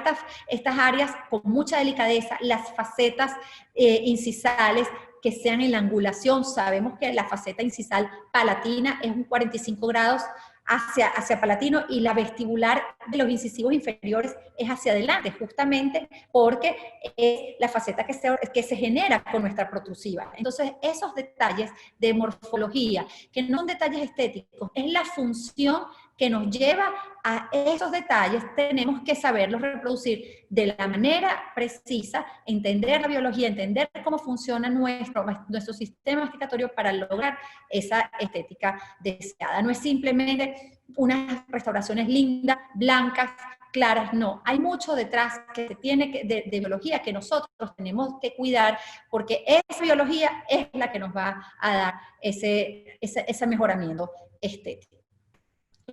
estas áreas con mucha delicadeza, las facetas incisales, que sean en la angulación. Sabemos que la faceta incisal palatina es un 45 grados hacia palatino, y la vestibular de los incisivos inferiores es hacia adelante, justamente porque es la faceta que se genera con nuestra protrusiva. Entonces, esos detalles de morfología, que no son detalles estéticos, es la función que nos lleva a esos detalles, tenemos que saberlos reproducir de la manera precisa, entender la biología, entender cómo funciona nuestro sistema masticatorio para lograr esa estética deseada. No es simplemente unas restauraciones lindas, blancas, claras, no. Hay mucho detrás que se tiene de biología que nosotros tenemos que cuidar, porque esa biología es la que nos va a dar ese mejoramiento estético.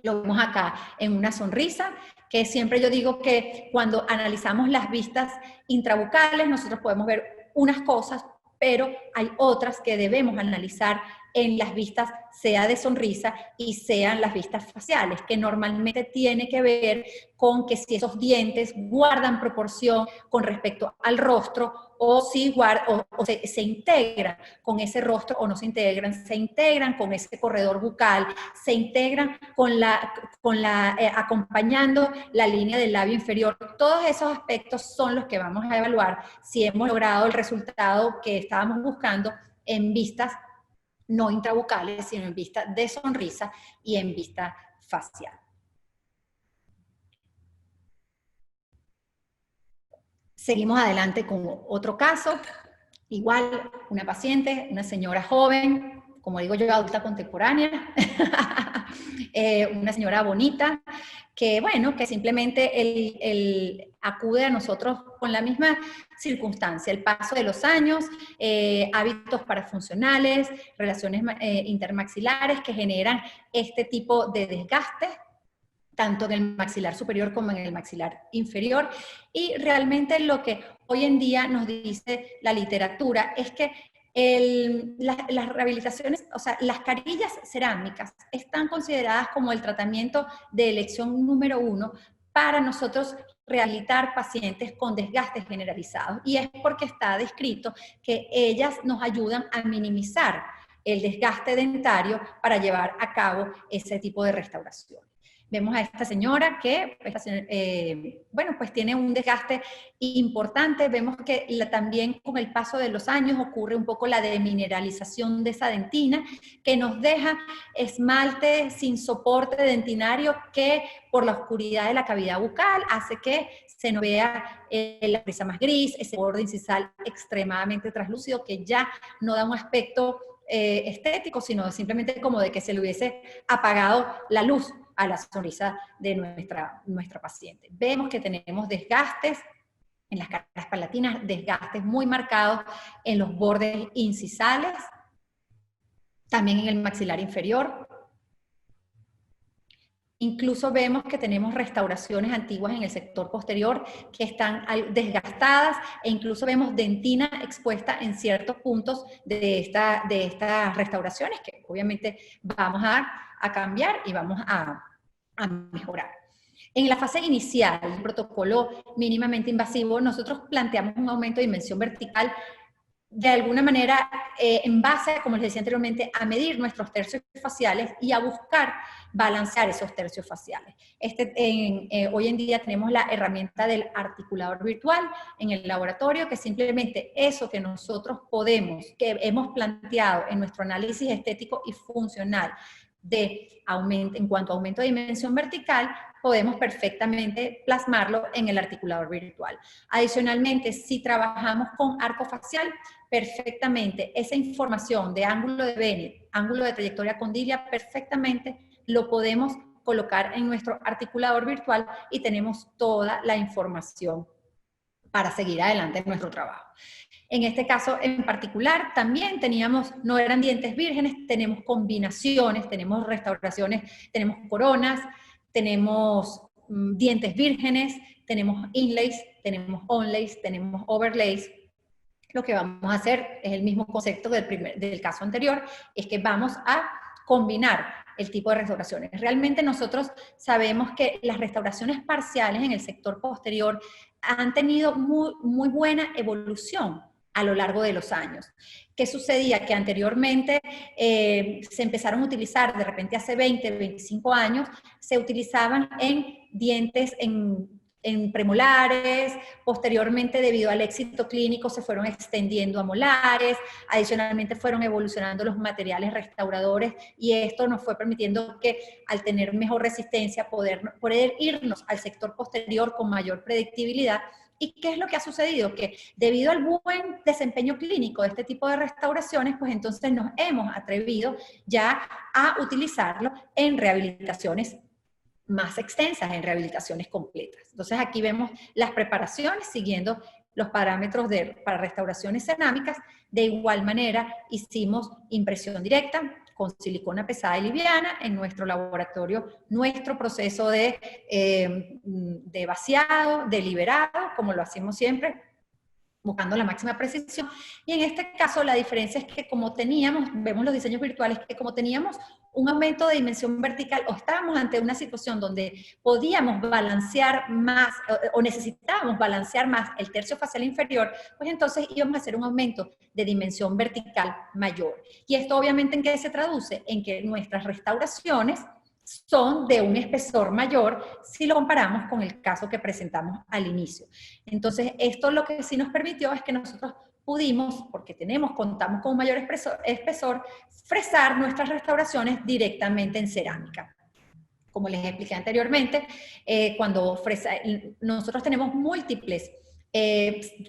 Lo vemos acá en una sonrisa, que siempre yo digo que cuando analizamos las vistas intrabucales, nosotros podemos ver unas cosas, pero hay otras que debemos analizar en las vistas, sea de sonrisa y sean las vistas faciales, que normalmente tiene que ver con que si esos dientes guardan proporción con respecto al rostro, o si se integran con ese rostro o no se integran con ese corredor bucal, se integran acompañando la línea del labio inferior. Todos esos aspectos son los que vamos a evaluar si hemos logrado el resultado que estábamos buscando en vistas no intrabucales, sino en vista de sonrisa y en vista facial. Seguimos adelante con otro caso. Igual, una paciente, una señora joven, como digo yo, adulta contemporánea, una señora bonita, que bueno, que simplemente él acude a nosotros con la misma circunstancia, el paso de los años, hábitos parafuncionales, relaciones intermaxilares que generan este tipo de desgaste, tanto en el maxilar superior como en el maxilar inferior. Y realmente lo que hoy en día nos dice la literatura es que las rehabilitaciones, o sea, las carillas cerámicas están consideradas como el tratamiento de elección número 1 para nosotros rehabilitar pacientes con desgastes generalizados. Y es porque está descrito que ellas nos ayudan a minimizar el desgaste dentario para llevar a cabo ese tipo de restauración. Vemos a esta señora que, bueno, pues tiene un desgaste importante. Vemos que también con el paso de los años ocurre un poco la demineralización de esa dentina, que nos deja esmalte sin soporte dentinario que por la oscuridad de la cavidad bucal hace que se nos vea la sonrisa más gris, ese borde incisal extremadamente translúcido que ya no da un aspecto estético, sino simplemente como de que se le hubiese apagado la luz a la sonrisa de nuestra paciente. Vemos que tenemos desgastes en las caras palatinas, desgastes muy marcados en los bordes incisales, también en el maxilar inferior. Incluso vemos que tenemos restauraciones antiguas en el sector posterior que están desgastadas, e incluso vemos dentina expuesta en ciertos puntos de estas restauraciones que obviamente vamos a cambiar y vamos a mejorar. En la fase inicial, el protocolo mínimamente invasivo, nosotros planteamos un aumento de dimensión vertical de alguna manera, en base, como les decía anteriormente, a medir nuestros tercios faciales y a buscar balancear esos tercios faciales. Hoy en día tenemos la herramienta del articulador virtual en el laboratorio, que simplemente eso que nosotros que hemos planteado en nuestro análisis estético y funcional en cuanto a aumento de dimensión vertical, podemos perfectamente plasmarlo en el articulador virtual. Adicionalmente, si trabajamos con arco facial, perfectamente esa información de ángulo de Bennett, ángulo de trayectoria condilia, perfectamente lo podemos colocar en nuestro articulador virtual y tenemos toda la información para seguir adelante en nuestro trabajo. En este caso en particular también no eran dientes vírgenes, tenemos combinaciones, tenemos restauraciones, tenemos coronas, tenemos dientes vírgenes, tenemos inlays, tenemos onlays, tenemos overlays. Lo que vamos a hacer es el mismo concepto del caso anterior, es que vamos a combinar el tipo de restauraciones. Realmente nosotros sabemos que las restauraciones parciales en el sector posterior han tenido muy buena evolución a lo largo de los años. ¿Qué sucedía? Que anteriormente se empezaron a utilizar, de repente hace 20, 25 años, se utilizaban en dientes, en premolares, posteriormente debido al éxito clínico se fueron extendiendo a molares, adicionalmente fueron evolucionando los materiales restauradores y esto nos fue permitiendo que al tener mejor resistencia poder irnos al sector posterior con mayor predictibilidad. ¿Y qué es lo que ha sucedido? Que debido al buen desempeño clínico de este tipo de restauraciones, pues entonces nos hemos atrevido ya a utilizarlo en rehabilitaciones más extensas, en rehabilitaciones completas. Entonces aquí vemos las preparaciones siguiendo los parámetros para restauraciones cerámicas. De igual manera hicimos impresión directa con silicona pesada y liviana en nuestro laboratorio, nuestro proceso de vaciado, de liberado, como lo hacemos siempre, buscando la máxima precisión. Y en este caso la diferencia es que como vemos los diseños virtuales, que como teníamos un aumento de dimensión vertical o estábamos ante una situación donde podíamos balancear más o necesitábamos balancear más el tercio facial inferior, pues entonces íbamos a hacer un aumento de dimensión vertical mayor. Y esto obviamente ¿en qué se traduce? En que nuestras restauraciones son de un espesor mayor si lo comparamos con el caso que presentamos al inicio. Entonces, esto lo que sí nos permitió es que nosotros pudimos, porque contamos con un mayor espesor, fresar nuestras restauraciones directamente en cerámica. Como les expliqué anteriormente, nosotros tenemos múltiples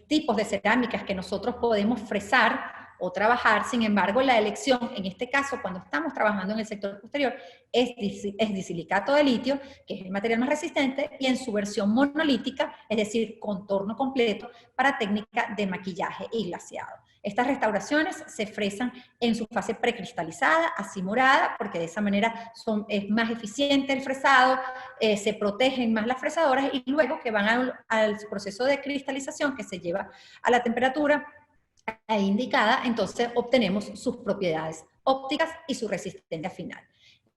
tipos de cerámicas que nosotros podemos fresar o trabajar. Sin embargo, la elección, en este caso, cuando estamos trabajando en el sector posterior, es disilicato de litio, que es el material más resistente, y en su versión monolítica, es decir, contorno completo, para técnica de maquillaje y glaseado. Estas restauraciones se fresan en su fase precristalizada, así morada, porque de esa manera es más eficiente el fresado, se protegen más las fresadoras, y luego que van al proceso de cristalización, que se lleva a la temperatura indicada, entonces obtenemos sus propiedades ópticas y su resistencia final.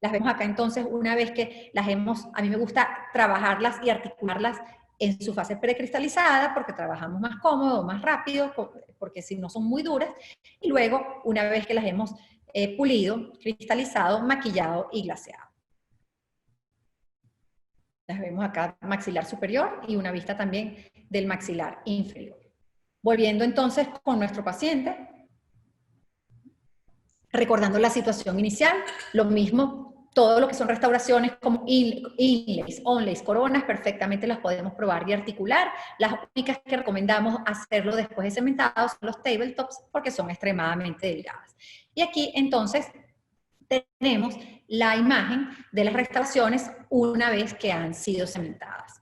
Las vemos acá entonces una vez que a mí me gusta trabajarlas y articularlas en su fase precristalizada porque trabajamos más cómodo, más rápido, porque si no son muy duras, y luego una vez que las hemos pulido, cristalizado, maquillado y glaseado. Las vemos acá maxilar superior y una vista también del maxilar inferior. Volviendo entonces con nuestro paciente, recordando la situación inicial, lo mismo, todo lo que son restauraciones como inlays, onlays, coronas, perfectamente las podemos probar y articular. Las únicas que recomendamos hacerlo después de cementado son los tabletops porque son extremadamente delgadas. Y aquí entonces tenemos la imagen de las restauraciones una vez que han sido cementadas.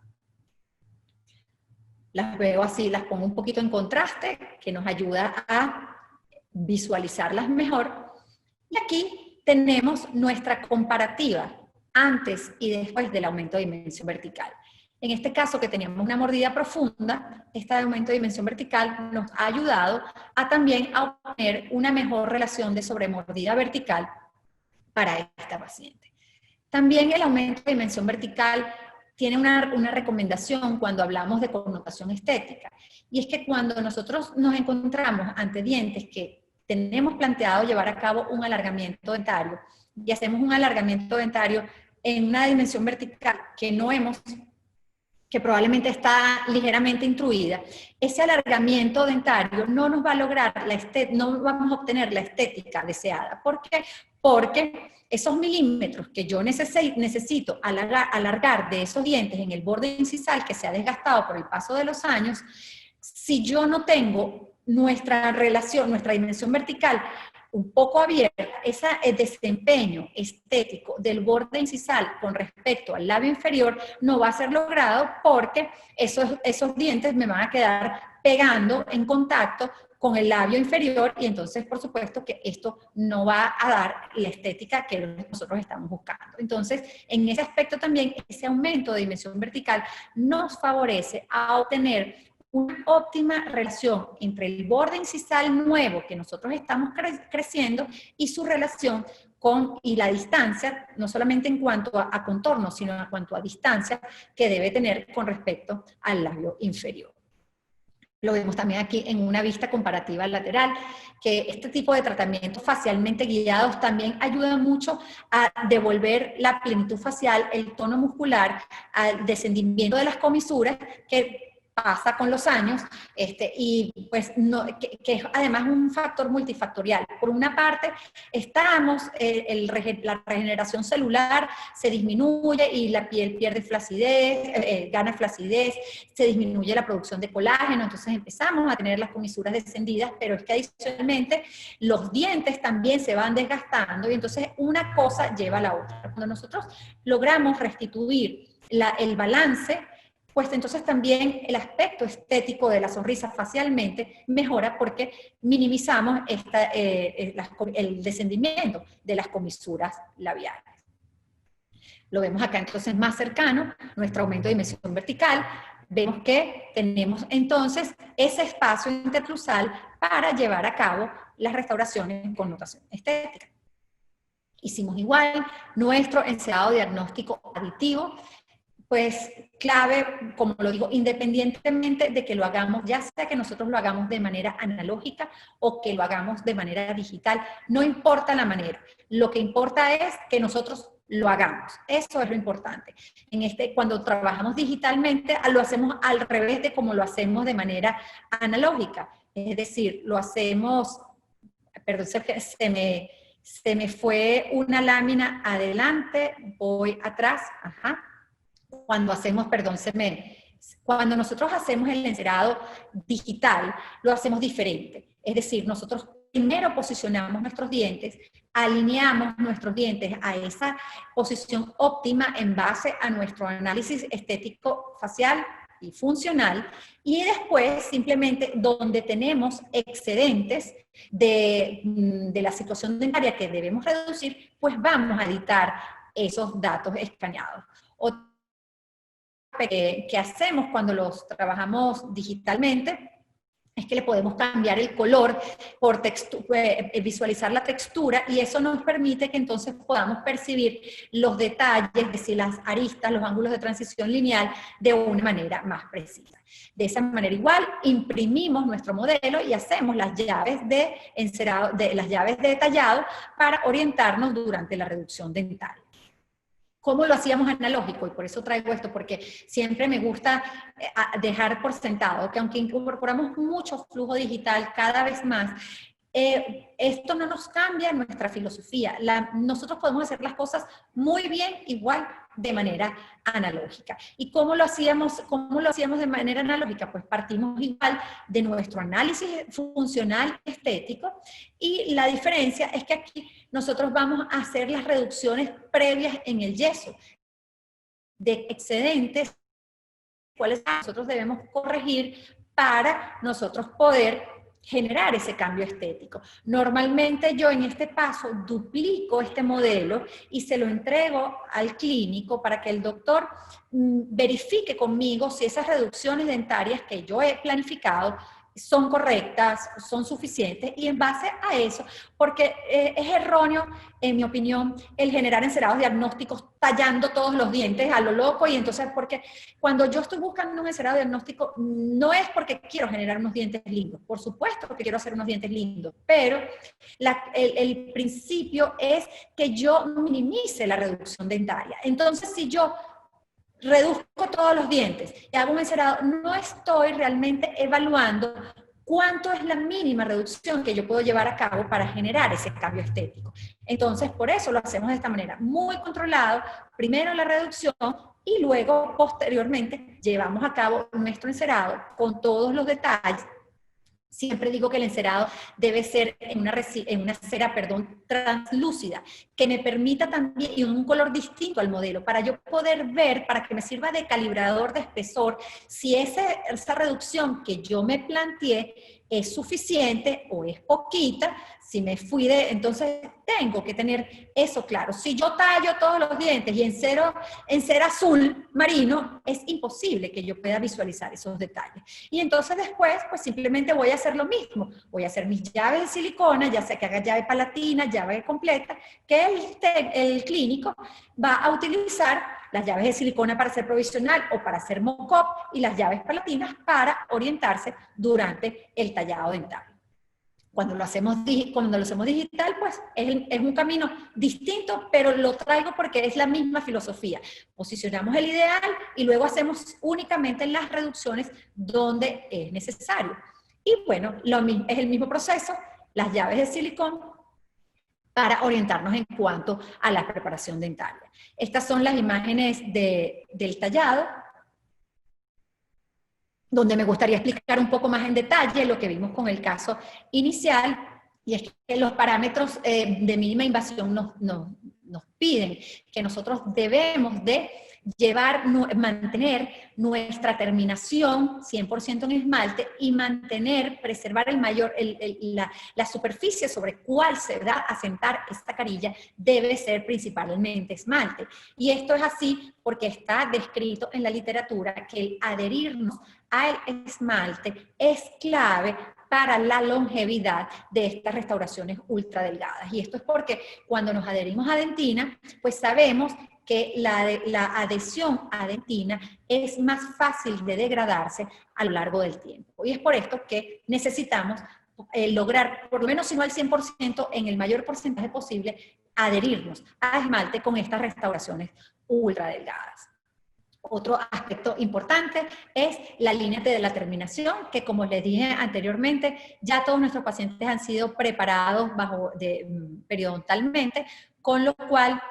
Las veo así, las pongo un poquito en contraste, que nos ayuda a visualizarlas mejor. Y aquí tenemos nuestra comparativa antes y después del aumento de dimensión vertical. En este caso que teníamos una mordida profunda, este aumento de dimensión vertical nos ha ayudado a también a obtener una mejor relación de sobremordida vertical para esta paciente. También el aumento de dimensión vertical tiene una recomendación cuando hablamos de connotación estética, y es que cuando nosotros nos encontramos ante dientes que tenemos planteado llevar a cabo un alargamiento dentario, y hacemos un alargamiento dentario en una dimensión vertical que probablemente está ligeramente intruida, ese alargamiento dentario no nos va a lograr no vamos a obtener la estética deseada. ¿Por qué? Porque esos milímetros que yo necesito alargar de esos dientes en el borde incisal que se ha desgastado por el paso de los años, si yo no tengo nuestra dimensión vertical un poco abierta, ese desempeño estético del borde incisal con respecto al labio inferior no va a ser logrado, porque esos dientes me van a quedar pegando en contacto con el labio inferior, y entonces por supuesto que esto no va a dar la estética que nosotros estamos buscando. Entonces, en ese aspecto también, ese aumento de dimensión vertical nos favorece a obtener una óptima relación entre el borde incisal nuevo que nosotros estamos creciendo y su relación y la distancia, no solamente en cuanto a contorno, sino en cuanto a distancia que debe tener con respecto al labio inferior. Lo vemos también aquí en una vista comparativa lateral, que este tipo de tratamientos facialmente guiados también ayudan mucho a devolver la plenitud facial, el tono muscular, al descendimiento de las comisuras que pasa con los años, y pues que es además un factor multifactorial. Por una parte, la regeneración celular se disminuye y la piel pierde flacidez, gana flacidez, se disminuye la producción de colágeno, entonces empezamos a tener las comisuras descendidas, pero es que adicionalmente los dientes también se van desgastando, y entonces una cosa lleva a la otra. Cuando nosotros logramos restituir el balance, pues entonces también el aspecto estético de la sonrisa facialmente mejora, porque minimizamos el descendimiento de las comisuras labiales. Lo vemos acá entonces más cercano, nuestro aumento de dimensión vertical. Vemos que tenemos entonces ese espacio interclusal para llevar a cabo las restauraciones en connotación estética. Hicimos igual nuestro encerado diagnóstico aditivo, pues clave, como lo digo, independientemente de que lo hagamos, ya sea que nosotros lo hagamos de manera analógica o que lo hagamos de manera digital, no importa la manera, lo que importa es que nosotros lo hagamos, eso es lo importante. Cuando trabajamos digitalmente, lo hacemos al revés de como lo hacemos de manera analógica, es decir, lo hacemos, perdón, se me fue una lámina adelante, voy atrás, ajá. Cuando nosotros hacemos el encerado digital, lo hacemos diferente. Es decir, nosotros primero posicionamos nuestros dientes, alineamos nuestros dientes a esa posición óptima en base a nuestro análisis estético facial y funcional, y después simplemente donde tenemos excedentes de la situación dentaria que debemos reducir, pues vamos a editar esos datos escaneados. Que hacemos cuando los trabajamos digitalmente es que le podemos cambiar el color por visualizar la textura, y eso nos permite que entonces podamos percibir los detalles, es decir, las aristas, los ángulos de transición lineal de una manera más precisa. De esa manera igual imprimimos nuestro modelo y hacemos las llaves de encerado, las llaves de tallado para orientarnos durante la reducción dental. ¿Cómo lo hacíamos analógico? Y por eso traigo esto, porque siempre me gusta dejar por sentado que aunque incorporamos mucho flujo digital cada vez más, esto no nos cambia nuestra filosofía. Nosotros podemos hacer las cosas muy bien igual de manera analógica. ¿Y cómo lo hacíamos de manera analógica? Pues partimos igual de nuestro análisis funcional estético, y la diferencia es que aquí nosotros vamos a hacer las reducciones previas en el yeso de excedentes, cuáles nosotros debemos corregir para nosotros poder generar ese cambio estético. Normalmente yo en este paso duplico este modelo y se lo entrego al clínico para que el doctor verifique conmigo si esas reducciones dentarias que yo he planificado son correctas, son suficientes, y en base a eso, porque es erróneo, en mi opinión, el generar encerados diagnósticos tallando todos los dientes a lo loco, y entonces porque cuando yo estoy buscando un encerado diagnóstico, no es porque quiero generar unos dientes lindos, por supuesto que quiero hacer unos dientes lindos, pero el principio es que yo minimice la reducción dentaria. Entonces, si yo reduzco todos los dientes y hago un encerado, no estoy realmente evaluando cuánto es la mínima reducción que yo puedo llevar a cabo para generar ese cambio estético. Entonces, por eso lo hacemos de esta manera, muy controlado, primero la reducción y luego, posteriormente, llevamos a cabo nuestro encerado con todos los detalles. Siempre digo que el encerado debe ser en una cera, translúcida, que me permita también, y un color distinto al modelo, para yo poder ver, para que me sirva de calibrador de espesor, si esa reducción que yo me planteé es suficiente o es poquita. Si me fui entonces tengo que tener eso claro. Si yo tallo todos los dientes y en cera azul marino, es imposible que yo pueda visualizar esos detalles. Y entonces después, pues simplemente voy a hacer lo mismo. Voy a hacer mis llaves de silicona, ya sea que haga llave palatina, llave completa, que el clínico va a utilizar las llaves de silicona para hacer provisional o para hacer mock-up, y las llaves palatinas para orientarse durante el tallado dental. Cuando lo hacemos digital, pues es un camino distinto, pero lo traigo porque es la misma filosofía. Posicionamos el ideal y luego hacemos únicamente las reducciones donde es necesario. Y bueno, es el mismo proceso, las llaves de silicón, para orientarnos en cuanto a la preparación dentaria. Estas son las imágenes del tallado, donde me gustaría explicar un poco más en detalle lo que vimos con el caso inicial, y es que los parámetros de mínima invasión nos piden que nosotros debemos de mantener nuestra terminación 100% en esmalte y preservar la superficie sobre cuál se va a sentar esta carilla debe ser principalmente esmalte. Y esto es así porque está descrito en la literatura que el adherirnos al esmalte es clave para la longevidad de estas restauraciones ultra delgadas. Y esto es porque cuando nos adherimos a dentina, pues sabemos que la adhesión a dentina es más fácil de degradarse a lo largo del tiempo. Y es por esto que necesitamos lograr, por lo menos si no al 100%, en el mayor porcentaje posible, adherirnos a esmalte con estas restauraciones ultra delgadas. Otro aspecto importante es la línea de la terminación, que como les dije anteriormente, ya todos nuestros pacientes han sido preparados periodontalmente, con lo cual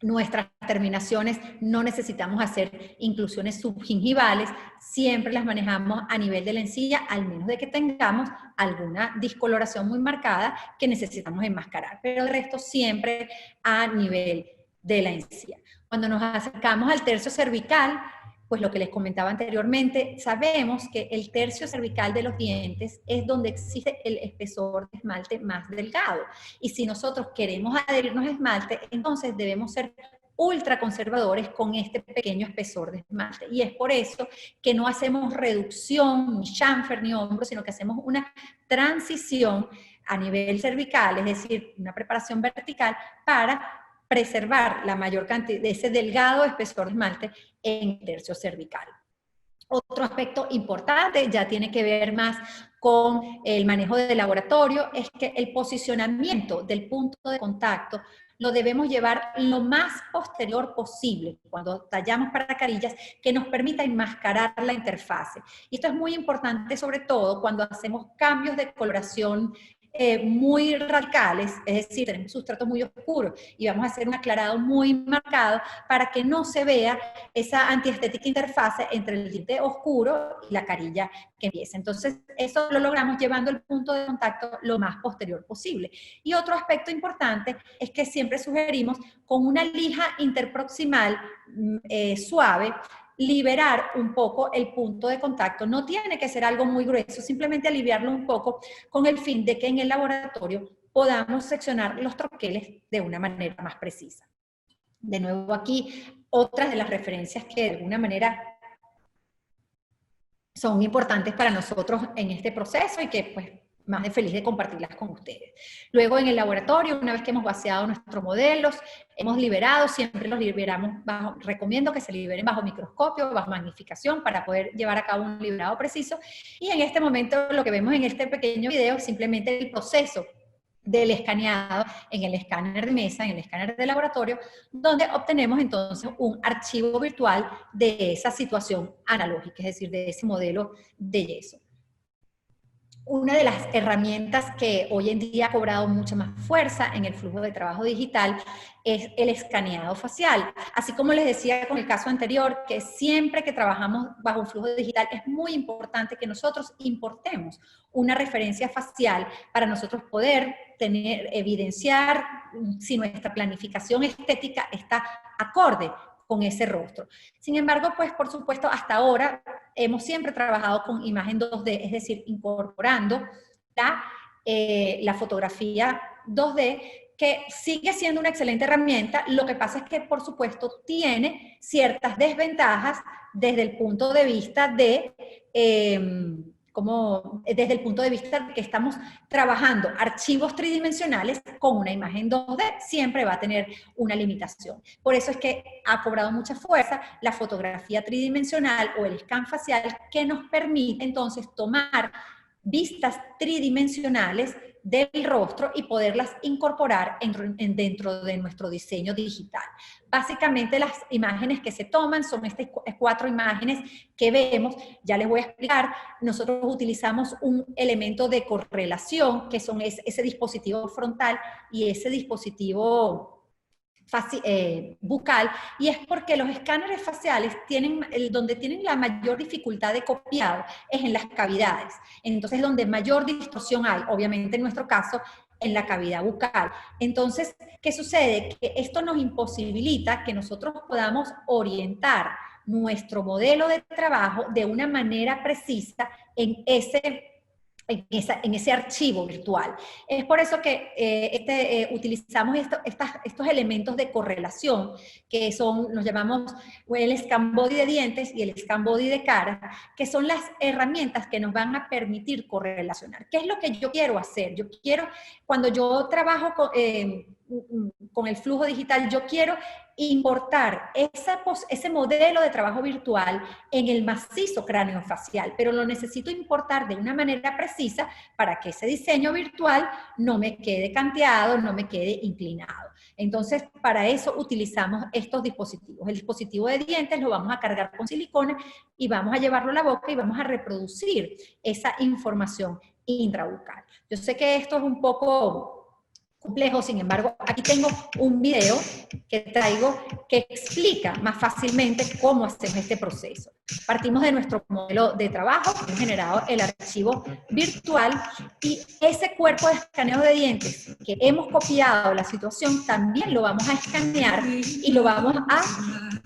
nuestras terminaciones no necesitamos hacer inclusiones subgingivales, siempre las manejamos a nivel de la encilla, al menos de que tengamos alguna discoloración muy marcada que necesitamos enmascarar, pero el resto siempre a nivel de la encía. Cuando nos acercamos al tercio cervical, pues lo que les comentaba anteriormente, sabemos que el tercio cervical de los dientes es donde existe el espesor de esmalte más delgado. Y si nosotros queremos adherirnos a esmalte, entonces debemos ser ultra conservadores con este pequeño espesor de esmalte. Y es por eso que no hacemos reducción, ni chamfer, ni hombro, sino que hacemos una transición a nivel cervical, es decir, una preparación vertical para preservar la mayor cantidad de ese delgado espesor de esmalte en el tercio cervical. Otro aspecto importante, ya tiene que ver más con el manejo de laboratorio, es que el posicionamiento del punto de contacto lo debemos llevar lo más posterior posible cuando tallamos para carillas, que nos permita enmascarar la interfase. Y esto es muy importante, sobre todo cuando hacemos cambios de coloración muy radicales, es decir, tenemos sustratos muy oscuros y vamos a hacer un aclarado muy marcado para que no se vea esa antiestética interfase entre el diente oscuro y la carilla que empieza. Entonces, eso lo logramos llevando el punto de contacto lo más posterior posible. Y otro aspecto importante es que siempre sugerimos con una lija interproximal suave, liberar un poco el punto de contacto. No tiene que ser algo muy grueso, simplemente aliviarlo un poco con el fin de que en el laboratorio podamos seccionar los troqueles de una manera más precisa. De nuevo aquí, otras de las referencias que de alguna manera son importantes para nosotros en este proceso y que pues más de feliz de compartirlas con ustedes. Luego en el laboratorio, una vez que hemos vaciado nuestros modelos, hemos liberado, siempre los liberamos recomiendo que se liberen bajo microscopio, bajo magnificación, para poder llevar a cabo un liberado preciso. Y en este momento lo que vemos en este pequeño video es simplemente el proceso del escaneado en el escáner de mesa, en el escáner de laboratorio, donde obtenemos entonces un archivo virtual de esa situación analógica, es decir, de ese modelo de yeso. Una de las herramientas que hoy en día ha cobrado mucha más fuerza en el flujo de trabajo digital es el escaneado facial. Así como les decía con el caso anterior, que siempre que trabajamos bajo un flujo digital es muy importante que nosotros importemos una referencia facial para nosotros poder evidenciar si nuestra planificación estética está acorde con ese rostro. Sin embargo, pues por supuesto, hasta ahora hemos siempre trabajado con imagen 2D, es decir, incorporando la fotografía 2D, que sigue siendo una excelente herramienta. Lo que pasa es que, por supuesto, tiene ciertas desventajas desde el punto de vista de desde el punto de vista de que estamos trabajando archivos tridimensionales con una imagen 2D, siempre va a tener una limitación. Por eso es que ha cobrado mucha fuerza la fotografía tridimensional o el scan facial, que nos permite entonces tomar vistas tridimensionales del rostro y poderlas incorporar dentro de nuestro diseño digital. Básicamente las imágenes que se toman son estas 4 imágenes que vemos. Ya les voy a explicar. Nosotros utilizamos un elemento de correlación, que son ese dispositivo frontal y ese dispositivo bucal, y es porque los escáneres faciales donde tienen la mayor dificultad de copiado es en las cavidades. Entonces, donde mayor distorsión hay, obviamente en nuestro caso, en la cavidad bucal. Entonces, ¿qué sucede? Que esto nos imposibilita que nosotros podamos orientar nuestro modelo de trabajo de una manera precisa en ese archivo virtual. Es por eso que utilizamos estos elementos de correlación, que los llamamos el scan body de dientes y el scan body de cara, que son las herramientas que nos van a permitir correlacionar. ¿Qué es lo que yo quiero hacer? Cuando yo trabajo con el flujo digital, yo quiero importar ese modelo de trabajo virtual en el macizo craneofacial, pero lo necesito importar de una manera precisa para que ese diseño virtual no me quede canteado, no me quede inclinado. Entonces, para eso utilizamos estos dispositivos. El dispositivo de dientes lo vamos a cargar con silicona y vamos a llevarlo a la boca y vamos a reproducir esa información intrabucal. Yo sé que esto es un poco complejo, sin embargo, aquí tengo un video que traigo que explica más fácilmente cómo hacemos este proceso. Partimos de nuestro modelo de trabajo, hemos generado el archivo virtual y ese cuerpo de escaneo de dientes que hemos copiado la situación también lo vamos a escanear y lo vamos a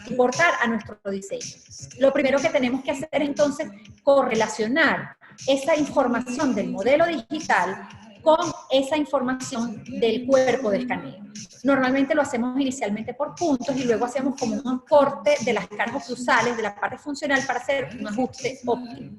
importar a nuestro diseño. Lo primero que tenemos que hacer entonces es correlacionar esa información del modelo digital con esa información del cuerpo de escaneo. Normalmente lo hacemos inicialmente por puntos y luego hacemos como un corte de las caras oclusales, de la parte funcional, para hacer un ajuste óptimo.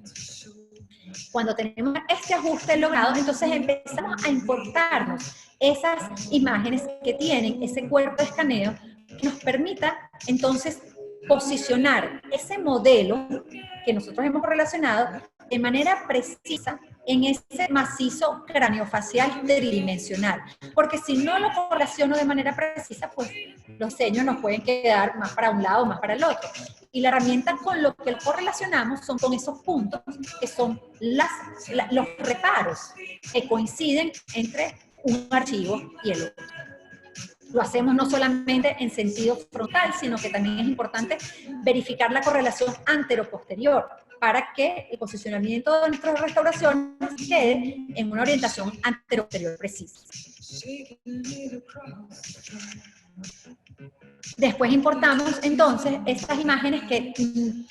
Cuando tenemos este ajuste logrado, entonces empezamos a importarnos esas imágenes que tienen ese cuerpo de escaneo que nos permita entonces posicionar ese modelo que nosotros hemos relacionado de manera precisa en ese macizo craneofacial tridimensional. Porque si no lo correlaciono de manera precisa, pues los diseños nos pueden quedar más para un lado o más para el otro. Y la herramienta con lo que correlacionamos son con esos puntos, que son los reparos que coinciden entre un archivo y el otro. Lo hacemos no solamente en sentido frontal, sino que también es importante verificar la correlación antero-posterior para que el posicionamiento de nuestras restauraciones quede en una orientación antero-posterior precisa. Después importamos entonces estas imágenes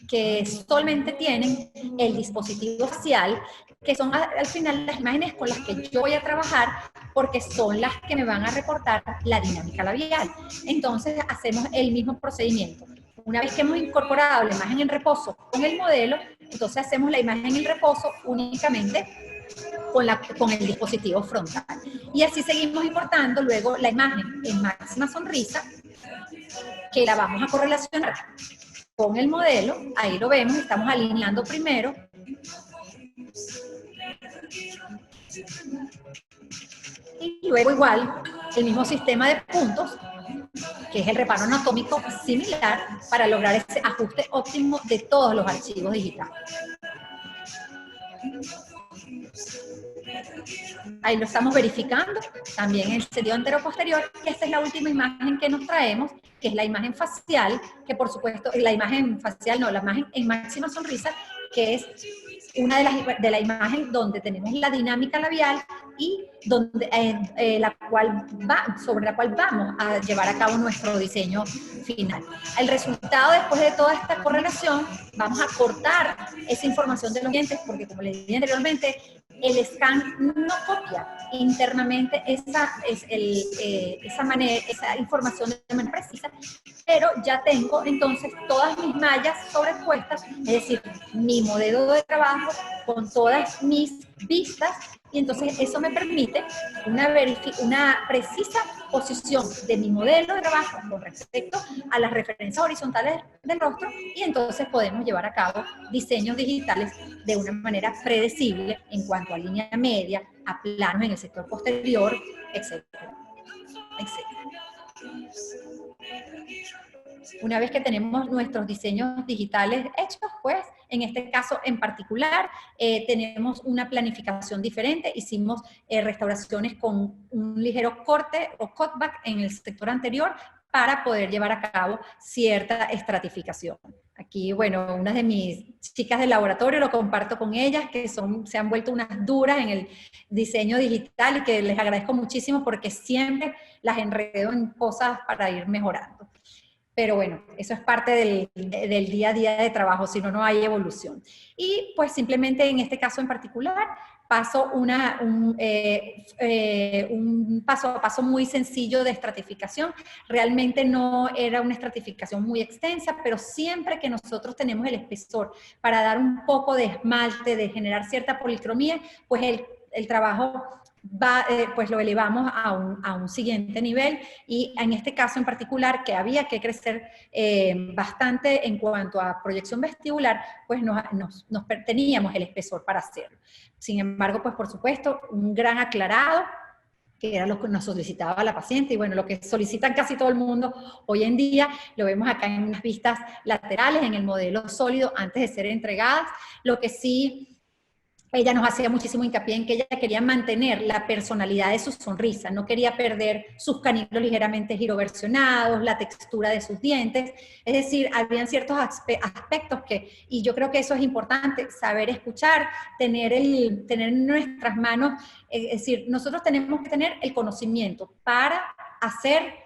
que solamente tienen el dispositivo facial, que son al final las imágenes con las que yo voy a trabajar, porque son las que me van a reportar la dinámica labial. Entonces hacemos el mismo procedimiento. Una vez que hemos incorporado la imagen en reposo con el modelo, Entonces hacemos la imagen en reposo únicamente con el dispositivo frontal. Y así seguimos importando luego la imagen en máxima sonrisa, que la vamos a correlacionar con el modelo. Ahí lo vemos, estamos alineando primero. Y luego igual, el mismo sistema de puntos, que es el reparo anatómico similar, para lograr ese ajuste óptimo de todos los archivos digitales. Ahí lo estamos verificando, también el sentido antero-posterior, y esta es la última imagen que nos traemos, que es la imagen facial, que por supuesto, la imagen facial no, la imagen en máxima sonrisa, que es una de la imagen donde tenemos la dinámica labial y donde, sobre la cual vamos a llevar a cabo nuestro diseño final. El resultado, después de toda esta correlación, vamos a cortar esa información de los dientes, porque como les dije anteriormente, el scan no copia internamente esa información de manera precisa, pero ya tengo entonces todas mis mallas sobrepuestas, es decir, mi modelo de trabajo con todas mis vistas, y entonces eso me permite una precisa posición de mi modelo de trabajo con respecto a las referencias horizontales del rostro, y entonces podemos llevar a cabo diseños digitales de una manera predecible en cuanto a línea media, a planos en el sector posterior, etcétera, etcétera. Una vez que tenemos nuestros diseños digitales hechos, pues en este caso en particular tenemos una planificación diferente. Hicimos restauraciones con un ligero corte o cutback en el sector anterior para poder llevar a cabo cierta estratificación. Aquí, bueno, una de mis chicas del laboratorio, lo comparto con ellas, que se han vuelto unas duras en el diseño digital y que les agradezco muchísimo porque siempre las enredo en cosas para ir mejorando. Pero bueno, eso es parte del día a día de trabajo, si no, no hay evolución. Y pues simplemente en este caso en particular, paso un paso a paso muy sencillo de estratificación. Realmente no era una estratificación muy extensa, pero siempre que nosotros tenemos el espesor para dar un poco de esmalte, de generar cierta policromía, pues el trabajo pues lo elevamos a un siguiente nivel, y en este caso en particular, que había que crecer bastante en cuanto a proyección vestibular, pues teníamos el espesor para hacerlo. Sin embargo, pues por supuesto, un gran aclarado, que era lo que nos solicitaba la paciente, y bueno, lo que solicitan casi todo el mundo hoy en día, lo vemos acá en unas vistas laterales, en el modelo sólido, antes de ser entregadas. Lo que sí, ella nos hacía muchísimo hincapié en que ella quería mantener la personalidad de su sonrisa, no quería perder sus caninos ligeramente giroversionados, la textura de sus dientes, es decir, habían ciertos aspectos y yo creo que eso es importante, saber escuchar, tener en nuestras manos, es decir, nosotros tenemos que tener el conocimiento para hacer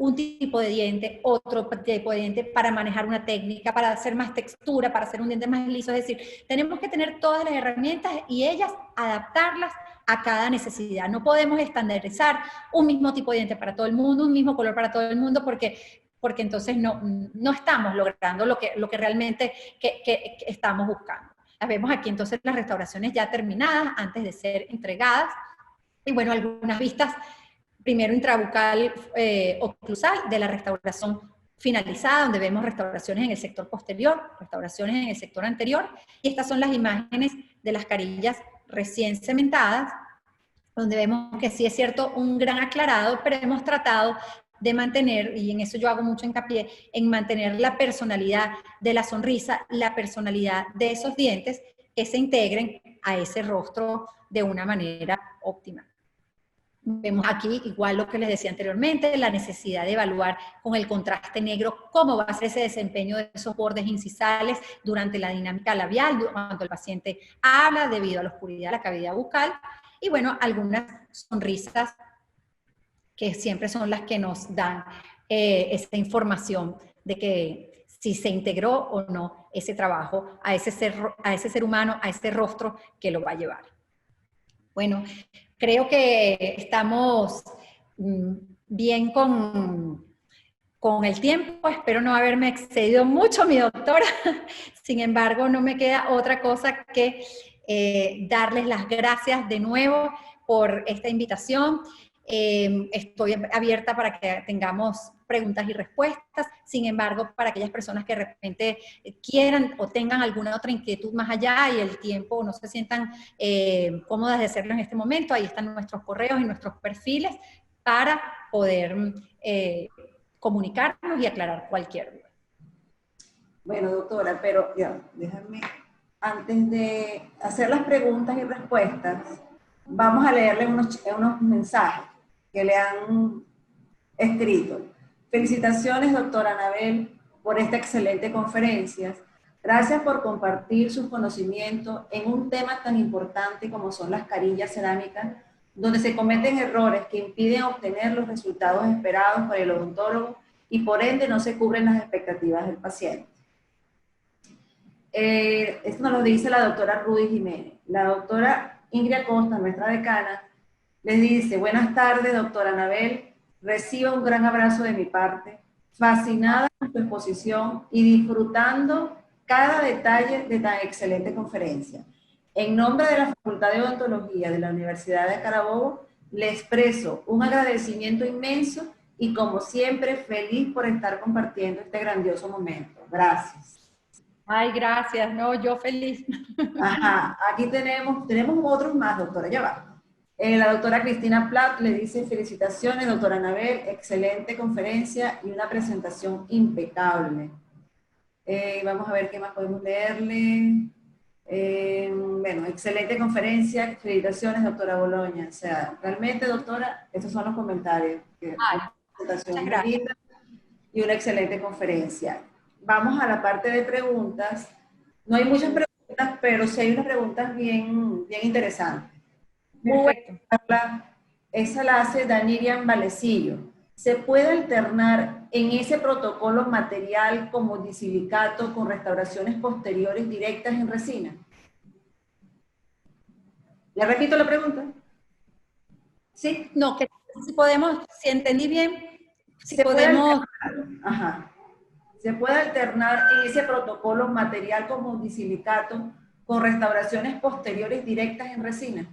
un tipo de diente, otro tipo de diente, para manejar una técnica, para hacer más textura, para hacer un diente más liso. Es decir, tenemos que tener todas las herramientas y ellas adaptarlas a cada necesidad. No podemos estandarizar un mismo tipo de diente para todo el mundo, un mismo color para todo el mundo, porque entonces no estamos logrando lo que realmente que estamos buscando. Las vemos aquí entonces las restauraciones ya terminadas antes de ser entregadas. Y bueno, algunas vistas primero intrabucal oclusal de la restauración finalizada, donde vemos restauraciones en el sector posterior, restauraciones en el sector anterior, y estas son las imágenes de las carillas recién cementadas, donde vemos que sí es cierto un gran aclarado, pero hemos tratado de mantener, y en eso yo hago mucho hincapié, en mantener la personalidad de la sonrisa, la personalidad de esos dientes, que se integren a ese rostro de una manera óptima. Vemos aquí, igual lo que les decía anteriormente, la necesidad de evaluar con el contraste negro cómo va a ser ese desempeño de esos bordes incisales durante la dinámica labial, cuando el paciente habla debido a la oscuridad de la cavidad bucal, y bueno, algunas sonrisas que siempre son las que nos dan esta información de que si se integró o no ese trabajo a ese ser humano, a ese rostro que lo va a llevar. Bueno, creo que estamos bien con Con el tiempo espero no haberme excedido mucho, mi doctora. Sin embargo, no me queda otra cosa que darles las gracias de nuevo por esta invitación. Estoy abierta para que tengamos preguntas y respuestas. Sin embargo, para aquellas personas que de repente quieran o tengan alguna otra inquietud más allá y el tiempo no se sientan cómodas de hacerlo en este momento, ahí están nuestros correos y nuestros perfiles para poder comunicarnos y aclarar cualquier duda. Bueno, doctora, pero ya, déjame, antes de hacer las preguntas y respuestas, vamos a leerle unos mensajes que le han escrito. Felicitaciones, doctora Anabel, por esta excelente conferencia. Gracias por compartir sus conocimientos en un tema tan importante como son las carillas cerámicas, donde se cometen errores que impiden obtener los resultados esperados por el odontólogo y por ende no se cubren las expectativas del paciente. Esto nos lo dice la doctora Rudy Jiménez. La doctora Ingrid Acosta, nuestra decana, les dice: buenas tardes, doctora Anabel, reciba un gran abrazo de mi parte, fascinada con su exposición y disfrutando cada detalle de tan excelente conferencia. En nombre de la Facultad de Odontología de la Universidad de Carabobo, le expreso un agradecimiento inmenso y, como siempre, feliz por estar compartiendo este grandioso momento. Gracias. Ay, gracias. No, yo feliz. Ajá, aquí tenemos otros más, doctora, ya va. La doctora Cristina Platt le dice: felicitaciones, doctora Anabel, excelente conferencia y una presentación impecable. Vamos a ver qué más podemos leerle. Bueno, excelente conferencia, felicitaciones, doctora Boloña. O sea, realmente, doctora, estos son los comentarios. Una presentación muy linda y una excelente conferencia. Vamos a la parte de preguntas. No hay muchas preguntas, pero sí hay unas preguntas bien interesantes. Perfecto. Esa la hace Danirian Valecillo. ¿Se puede alternar en ese protocolo material como disilicato con restauraciones posteriores directas en resina? ¿Le repito la pregunta? Sí, no, que si podemos, si entendí bien, si ¿Se podemos... Ajá. ¿Se puede alternar en ese protocolo material como disilicato con restauraciones posteriores directas en resina?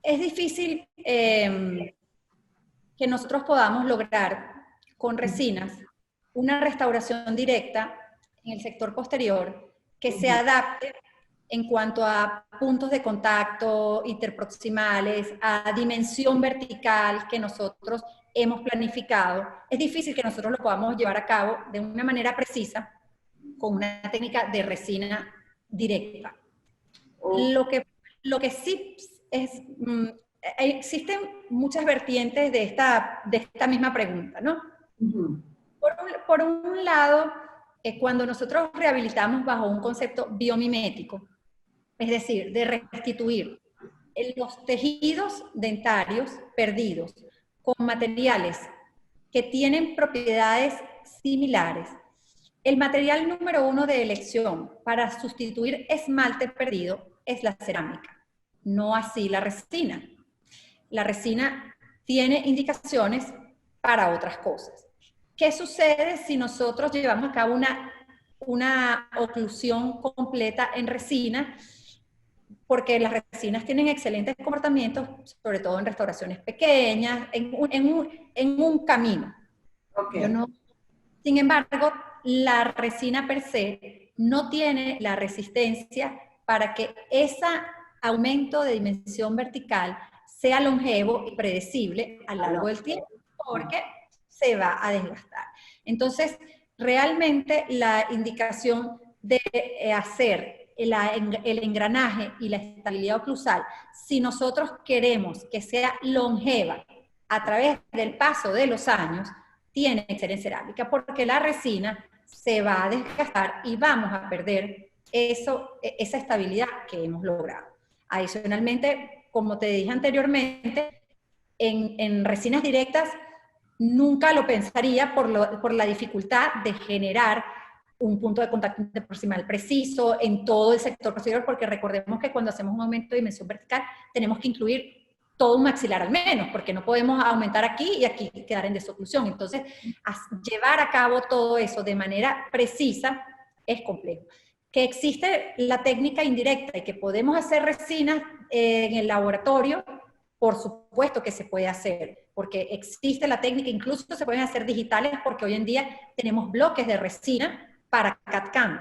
Es difícil que nosotros podamos lograr con resinas una restauración directa en el sector posterior que se adapte en cuanto a puntos de contacto interproximales, a dimensión vertical que nosotros hemos planificado. Es difícil que nosotros lo podamos llevar a cabo de una manera precisa con una técnica de resina directa. Lo que sí es... existen muchas vertientes de esta misma pregunta, ¿no? Por un lado, cuando nosotros rehabilitamos bajo un concepto biomimético, es decir, de restituir los tejidos dentarios perdidos con materiales que tienen propiedades similares, el material número 1 de elección para sustituir esmalte perdido es la cerámica, no así la resina. La resina tiene indicaciones para otras cosas. ¿Qué sucede si nosotros llevamos a cabo una oclusión completa en resina? Porque las resinas tienen excelentes comportamientos, sobre todo en restauraciones pequeñas, en un camino. Okay. Sin embargo, la resina per se no tiene la resistencia para que ese aumento de dimensión vertical sea longevo y predecible a lo largo del tiempo, porque se va a desgastar. Entonces, realmente la indicación de hacer el engranaje y la estabilidad oclusal, si nosotros queremos que sea longeva a través del paso de los años, tiene que ser en cerámica, porque la resina se va a desgastar y vamos a perder esa estabilidad que hemos logrado. Adicionalmente, como te dije anteriormente, en resinas directas nunca lo pensaría por la dificultad de generar un punto de contacto interproximal preciso en todo el sector posterior, porque recordemos que cuando hacemos un aumento de dimensión vertical tenemos que incluir todo un maxilar al menos, porque no podemos aumentar aquí y aquí quedar en desoclusión. Entonces, llevar a cabo todo eso de manera precisa es complejo. Que existe la técnica indirecta y que podemos hacer resinas en el laboratorio, por supuesto que se puede hacer, porque existe la técnica, incluso se pueden hacer digitales, porque hoy en día tenemos bloques de resina para CAD/CAM,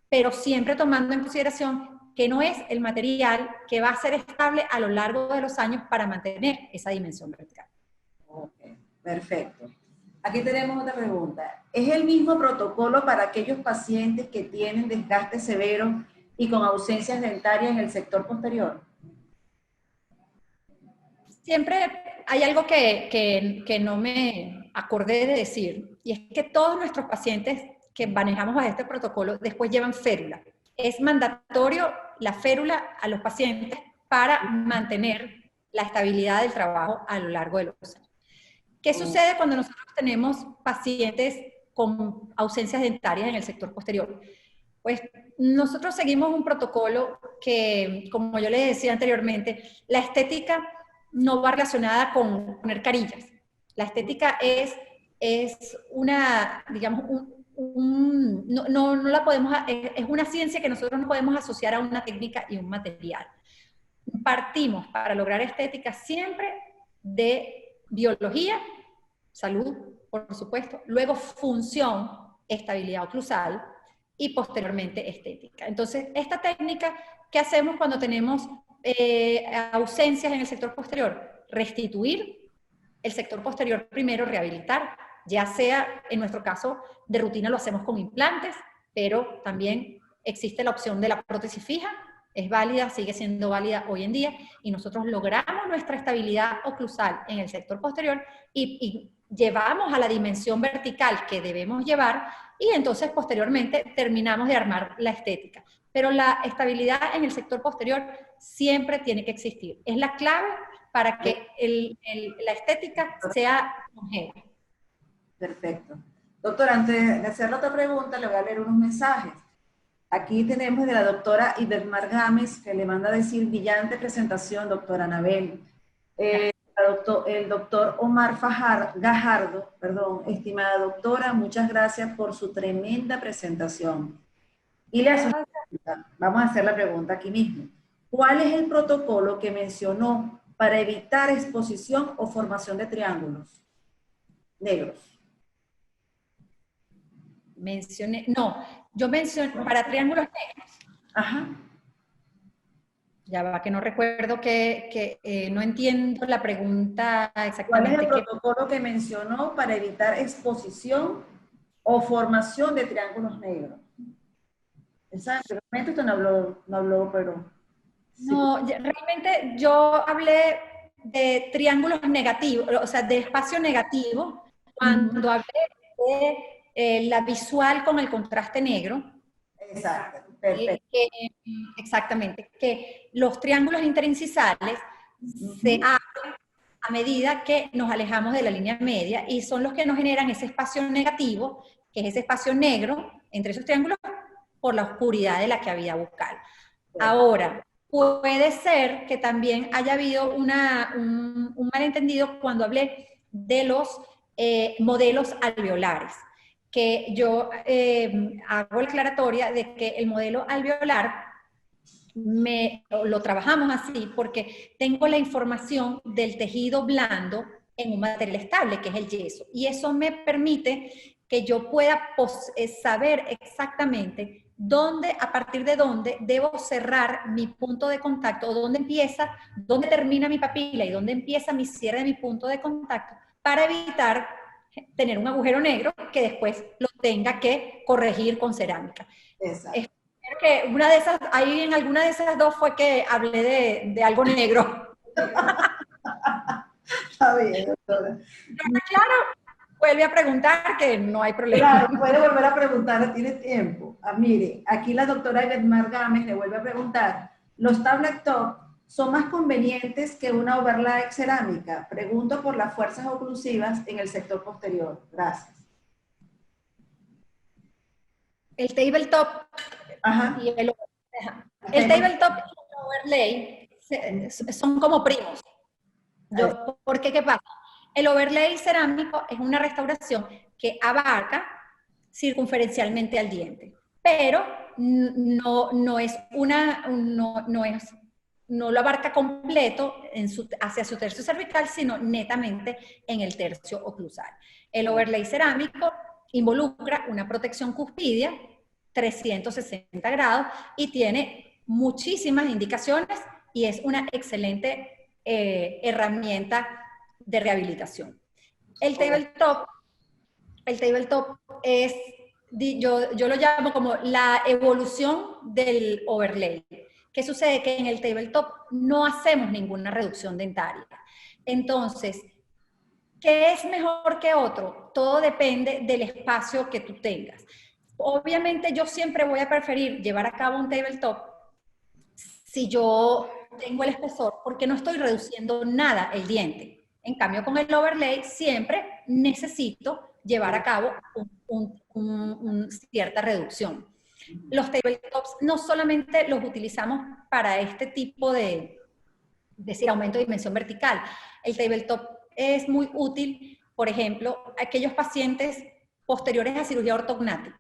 pero siempre tomando en consideración que no es el material que va a ser estable a lo largo de los años para mantener esa dimensión vertical. Ok, perfecto. Aquí tenemos otra pregunta. ¿Es el mismo protocolo para aquellos pacientes que tienen desgaste severo y con ausencias dentarias en el sector posterior? Siempre hay algo que no me acordé de decir, y es que todos nuestros pacientes que manejamos a este protocolo después llevan férula. Es mandatorio la férula a los pacientes para mantener la estabilidad del trabajo a lo largo de los años. ¿Qué sucede cuando nosotros tenemos pacientes con ausencias dentarias en el sector posterior? Pues nosotros seguimos un protocolo que, como yo les decía anteriormente, la estética no va relacionada con poner carillas. La estética es una, digamos, no la podemos, es una ciencia que nosotros no podemos asociar a una técnica y un material. Partimos para lograr estética siempre de biología, salud, por supuesto, luego función, estabilidad oclusal y posteriormente estética. Entonces, esta técnica, ¿qué hacemos cuando tenemos ausencias en el sector posterior? Restituir el sector posterior primero, rehabilitar, ya sea, en nuestro caso, de rutina lo hacemos con implantes, pero también existe la opción de la prótesis fija, es válida, sigue siendo válida hoy en día, y nosotros logramos nuestra estabilidad oclusal en el sector posterior y llevamos a la dimensión vertical que debemos llevar, y entonces posteriormente terminamos de armar la estética. Pero la estabilidad en el sector posterior siempre tiene que existir. Es la clave para que la estética sea homogénea. Perfecto. Doctor, antes de hacer la otra pregunta, le voy a leer unos mensajes. Aquí tenemos de la doctora Ibermar Gámez, que le manda a decir brillante presentación, doctora Anabel. El doctor Omar Gajardo, perdón, estimada doctora, muchas gracias por su tremenda presentación. Y le hace una pregunta, vamos a hacer la pregunta aquí mismo. ¿Cuál es el protocolo que mencionó para evitar exposición o formación de triángulos negros? Yo mencioné para triángulos negros. Ajá. Ya va, que no recuerdo no entiendo la pregunta exactamente. ¿Cuál es el protocolo que mencionó para evitar exposición o formación de triángulos negros? Realmente usted no habló, pero... No, realmente yo hablé de triángulos negativos, o sea, de espacio negativo, cuando hablé de la visual con el contraste negro. Exacto, perfecto. Exactamente, que los triángulos interincisales se abren a medida que nos alejamos de la línea media y son los que nos generan ese espacio negativo, que es ese espacio negro entre esos triángulos por la oscuridad de la cavidad bucal. Ahora, puede ser que también haya habido un malentendido cuando hablé de los modelos alveolares, que yo hago la aclaratoria de que el modelo alveolar lo trabajamos así porque tengo la información del tejido blando en un material estable, que es el yeso, y eso me permite que yo pueda saber exactamente a partir de dónde debo cerrar mi punto de contacto, o dónde termina mi papila y dónde empieza mi cierre de mi punto de contacto, para evitar tener un agujero negro que después lo tenga que corregir con cerámica. Exacto. Espero que ahí en alguna de esas dos fue que hablé de algo negro. Está bien, doctora. Claro, vuelve a preguntar, que no hay problema. Claro, puede volver a preguntar, tiene tiempo. Mire, aquí la doctora Ibermar Gámez le vuelve a preguntar, ¿los tablet top son más convenientes que una overlay cerámica? Pregunto por las fuerzas oclusivas en el sector posterior. Gracias. El tabletop y el tabletop y el overlay son como primos. ¿Por qué? ¿Qué pasa? El overlay cerámico es una restauración que abarca circunferencialmente al diente, pero no lo abarca completo hacia su tercio cervical, sino netamente en el tercio oclusal. El overlay cerámico involucra una protección cuspidia 360 grados y tiene muchísimas indicaciones y es una excelente herramienta de rehabilitación. El tabletop es, yo lo llamo como la evolución del overlay. ¿Qué sucede? Que en el tabletop no hacemos ninguna reducción dentaria. Entonces, ¿qué es mejor que otro? Todo depende del espacio que tú tengas. Obviamente yo siempre voy a preferir llevar a cabo un tabletop si yo tengo el espesor, porque no estoy reduciendo nada el diente. En cambio, con el overlay siempre necesito llevar a cabo cierta reducción. Los tabletops no solamente los utilizamos para este tipo de decir, aumento de dimensión vertical. El tabletop es muy útil, por ejemplo, a aquellos pacientes posteriores a cirugía ortognática,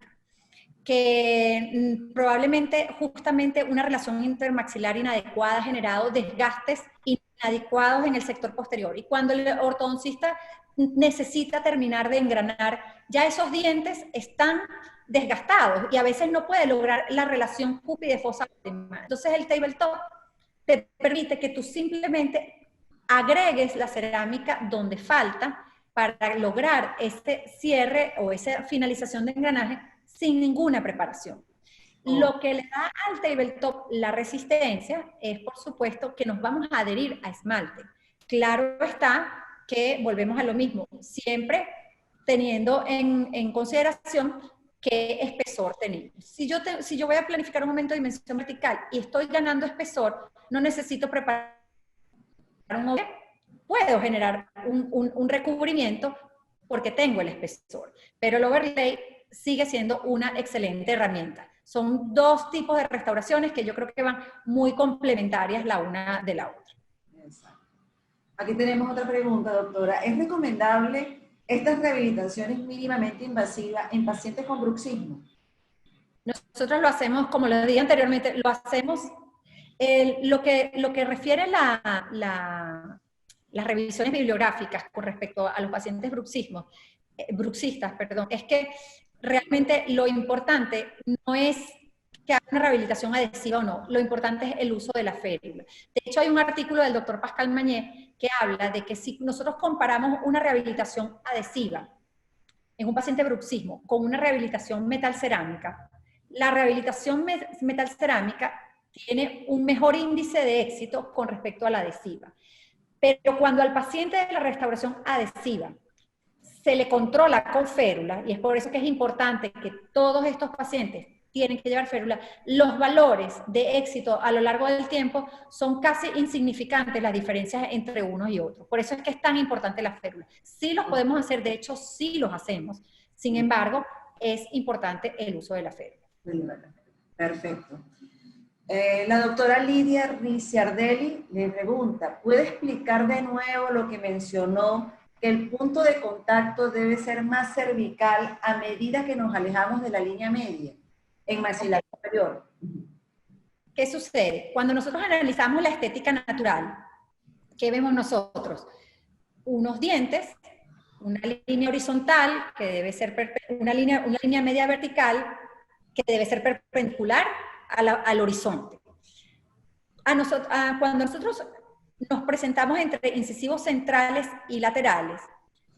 que probablemente justamente una relación intermaxilar inadecuada ha generado desgastes inadecuados en el sector posterior. Y cuando el ortodoncista necesita terminar de engranar, ya esos dientes están desgastados y a veces no puede lograr la relación cúspide-fosa óptima. Entonces el tabletop te permite que tú simplemente agregues la cerámica donde falta para lograr este cierre o esa finalización de engranaje sin ninguna preparación. Lo que le da al tabletop la resistencia es, por supuesto, que nos vamos a adherir a esmalte. Claro está que volvemos a lo mismo, siempre teniendo en consideración qué espesor tenemos. Si yo voy a planificar un aumento de dimensión vertical y estoy ganando espesor, no necesito preparar un overlay, puedo generar un recubrimiento porque tengo el espesor, pero el overlay sigue siendo una excelente herramienta. Son dos tipos de restauraciones que yo creo que van muy complementarias la una de la otra. Exacto. Aquí tenemos otra pregunta, doctora. ¿Es recomendable estas rehabilitaciones mínimamente invasivas en pacientes con bruxismo? Nosotros lo hacemos, como lo dije anteriormente, lo hacemos, lo que refiere las revisiones bibliográficas con respecto a los pacientes bruxistas, es que realmente lo importante no es que haga una rehabilitación adhesiva o no, lo importante es el uso de la férula. De hecho, hay un artículo del doctor Pascal Mañé que habla de que si nosotros comparamos una rehabilitación adhesiva en un paciente bruxismo con una rehabilitación metalcerámica, la rehabilitación metalcerámica tiene un mejor índice de éxito con respecto a la adhesiva. Pero cuando al paciente de la restauración adhesiva se le controla con férula, y es por eso que es importante que todos estos pacientes tienen que llevar férula, los valores de éxito a lo largo del tiempo son casi insignificantes las diferencias entre unos y otros. Por eso es que es tan importante la férula. Sí los podemos hacer, de hecho sí los hacemos, sin embargo es importante el uso de la férula. Perfecto. La doctora Lidia Ricciardelli le pregunta, ¿puede explicar de nuevo lo que mencionó, que el punto de contacto debe ser más cervical a medida que nos alejamos de la línea media en maxilar superior? ¿Qué sucede? Cuando nosotros analizamos la estética natural, ¿qué vemos nosotros? Unos dientes, una línea horizontal, que debe ser una línea media vertical, que debe ser perpendicular al horizonte. Cuando nosotros nos presentamos entre incisivos centrales y laterales,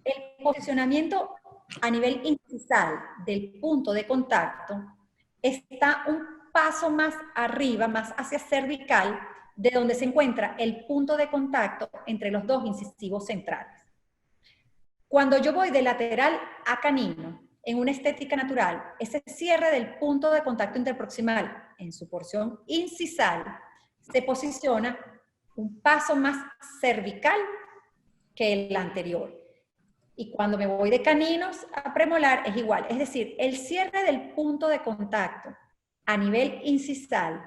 el posicionamiento a nivel incisal del punto de contacto está un paso más arriba, más hacia cervical, de donde se encuentra el punto de contacto entre los dos incisivos centrales. Cuando yo voy de lateral a canino, en una estética natural, ese cierre del punto de contacto interproximal en su porción incisal se posiciona un paso más cervical que el anterior. Y cuando me voy de caninos a premolar es igual. Es decir, el cierre del punto de contacto a nivel incisal,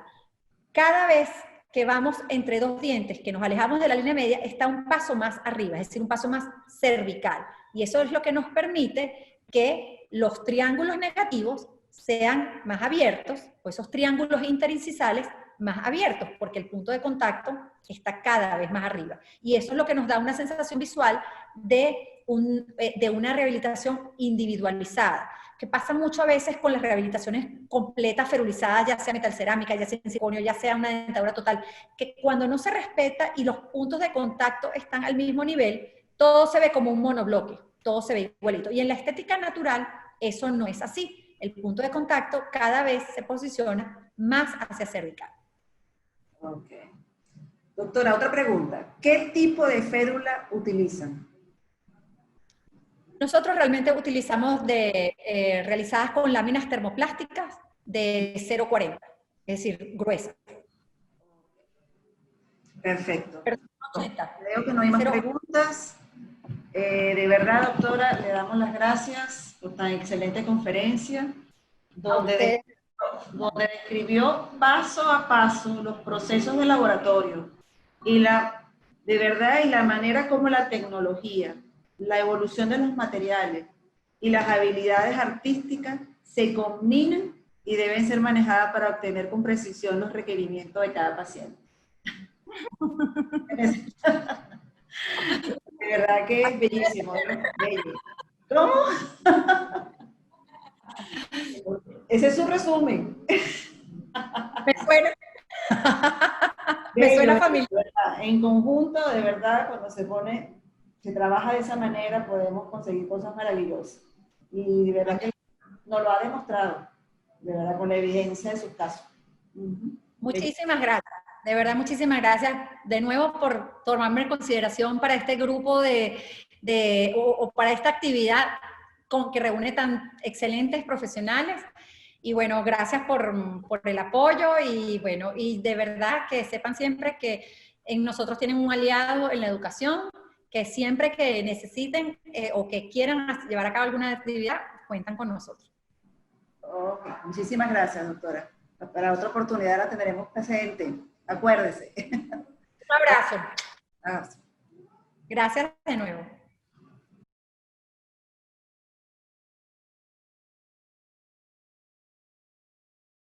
cada vez que vamos entre dos dientes, que nos alejamos de la línea media, está un paso más arriba, es decir, un paso más cervical. Y eso es lo que nos permite que los triángulos negativos sean más abiertos, o esos triángulos interincisales más abiertos, porque el punto de contacto está cada vez más arriba. Y eso es lo que nos da una sensación visual de una rehabilitación individualizada, que pasa mucho a veces con las rehabilitaciones completas, ferulizadas, ya sea metalcerámica, ya sea en circonio, ya sea una dentadura total, que cuando no se respeta y los puntos de contacto están al mismo nivel, todo se ve como un monobloque, todo se ve igualito. Y en la estética natural eso no es así. El punto de contacto cada vez se posiciona más hacia cervical. Ok. Doctora, otra pregunta. ¿Qué tipo de férula utilizan? Nosotros realmente utilizamos realizadas con láminas termoplásticas de 0,40, es decir, gruesas. Perfecto. Pero 80. Creo que no hay más preguntas. De verdad, doctora, le damos las gracias por tan excelente conferencia, donde describió paso a paso los procesos de laboratorio y de verdad, y la manera como la tecnología, la evolución de los materiales y las habilidades artísticas se combinan y deben ser manejadas para obtener con precisión los requerimientos de cada paciente. De verdad que es bellísimo, ¿no? Bello. ¿Cómo? Ese es su resumen. Me suena. Me suena familiar. En conjunto, de verdad, cuando se trabaja de esa manera, podemos conseguir cosas maravillosas. Y de verdad que nos lo ha demostrado, de verdad, con la evidencia de sus casos. Muchísimas gracias. De verdad, muchísimas gracias de nuevo por tomarme en consideración para este grupo o para esta actividad que reúne tan excelentes profesionales. Y bueno, gracias por el apoyo y bueno, y de verdad que sepan siempre que en nosotros tienen un aliado en la educación, que siempre que necesiten o que quieran llevar a cabo alguna actividad, cuentan con nosotros. Okay. Muchísimas gracias, doctora. Para otra oportunidad la tendremos presente. Acuérdese. Un abrazo. Abrazo. Gracias de nuevo.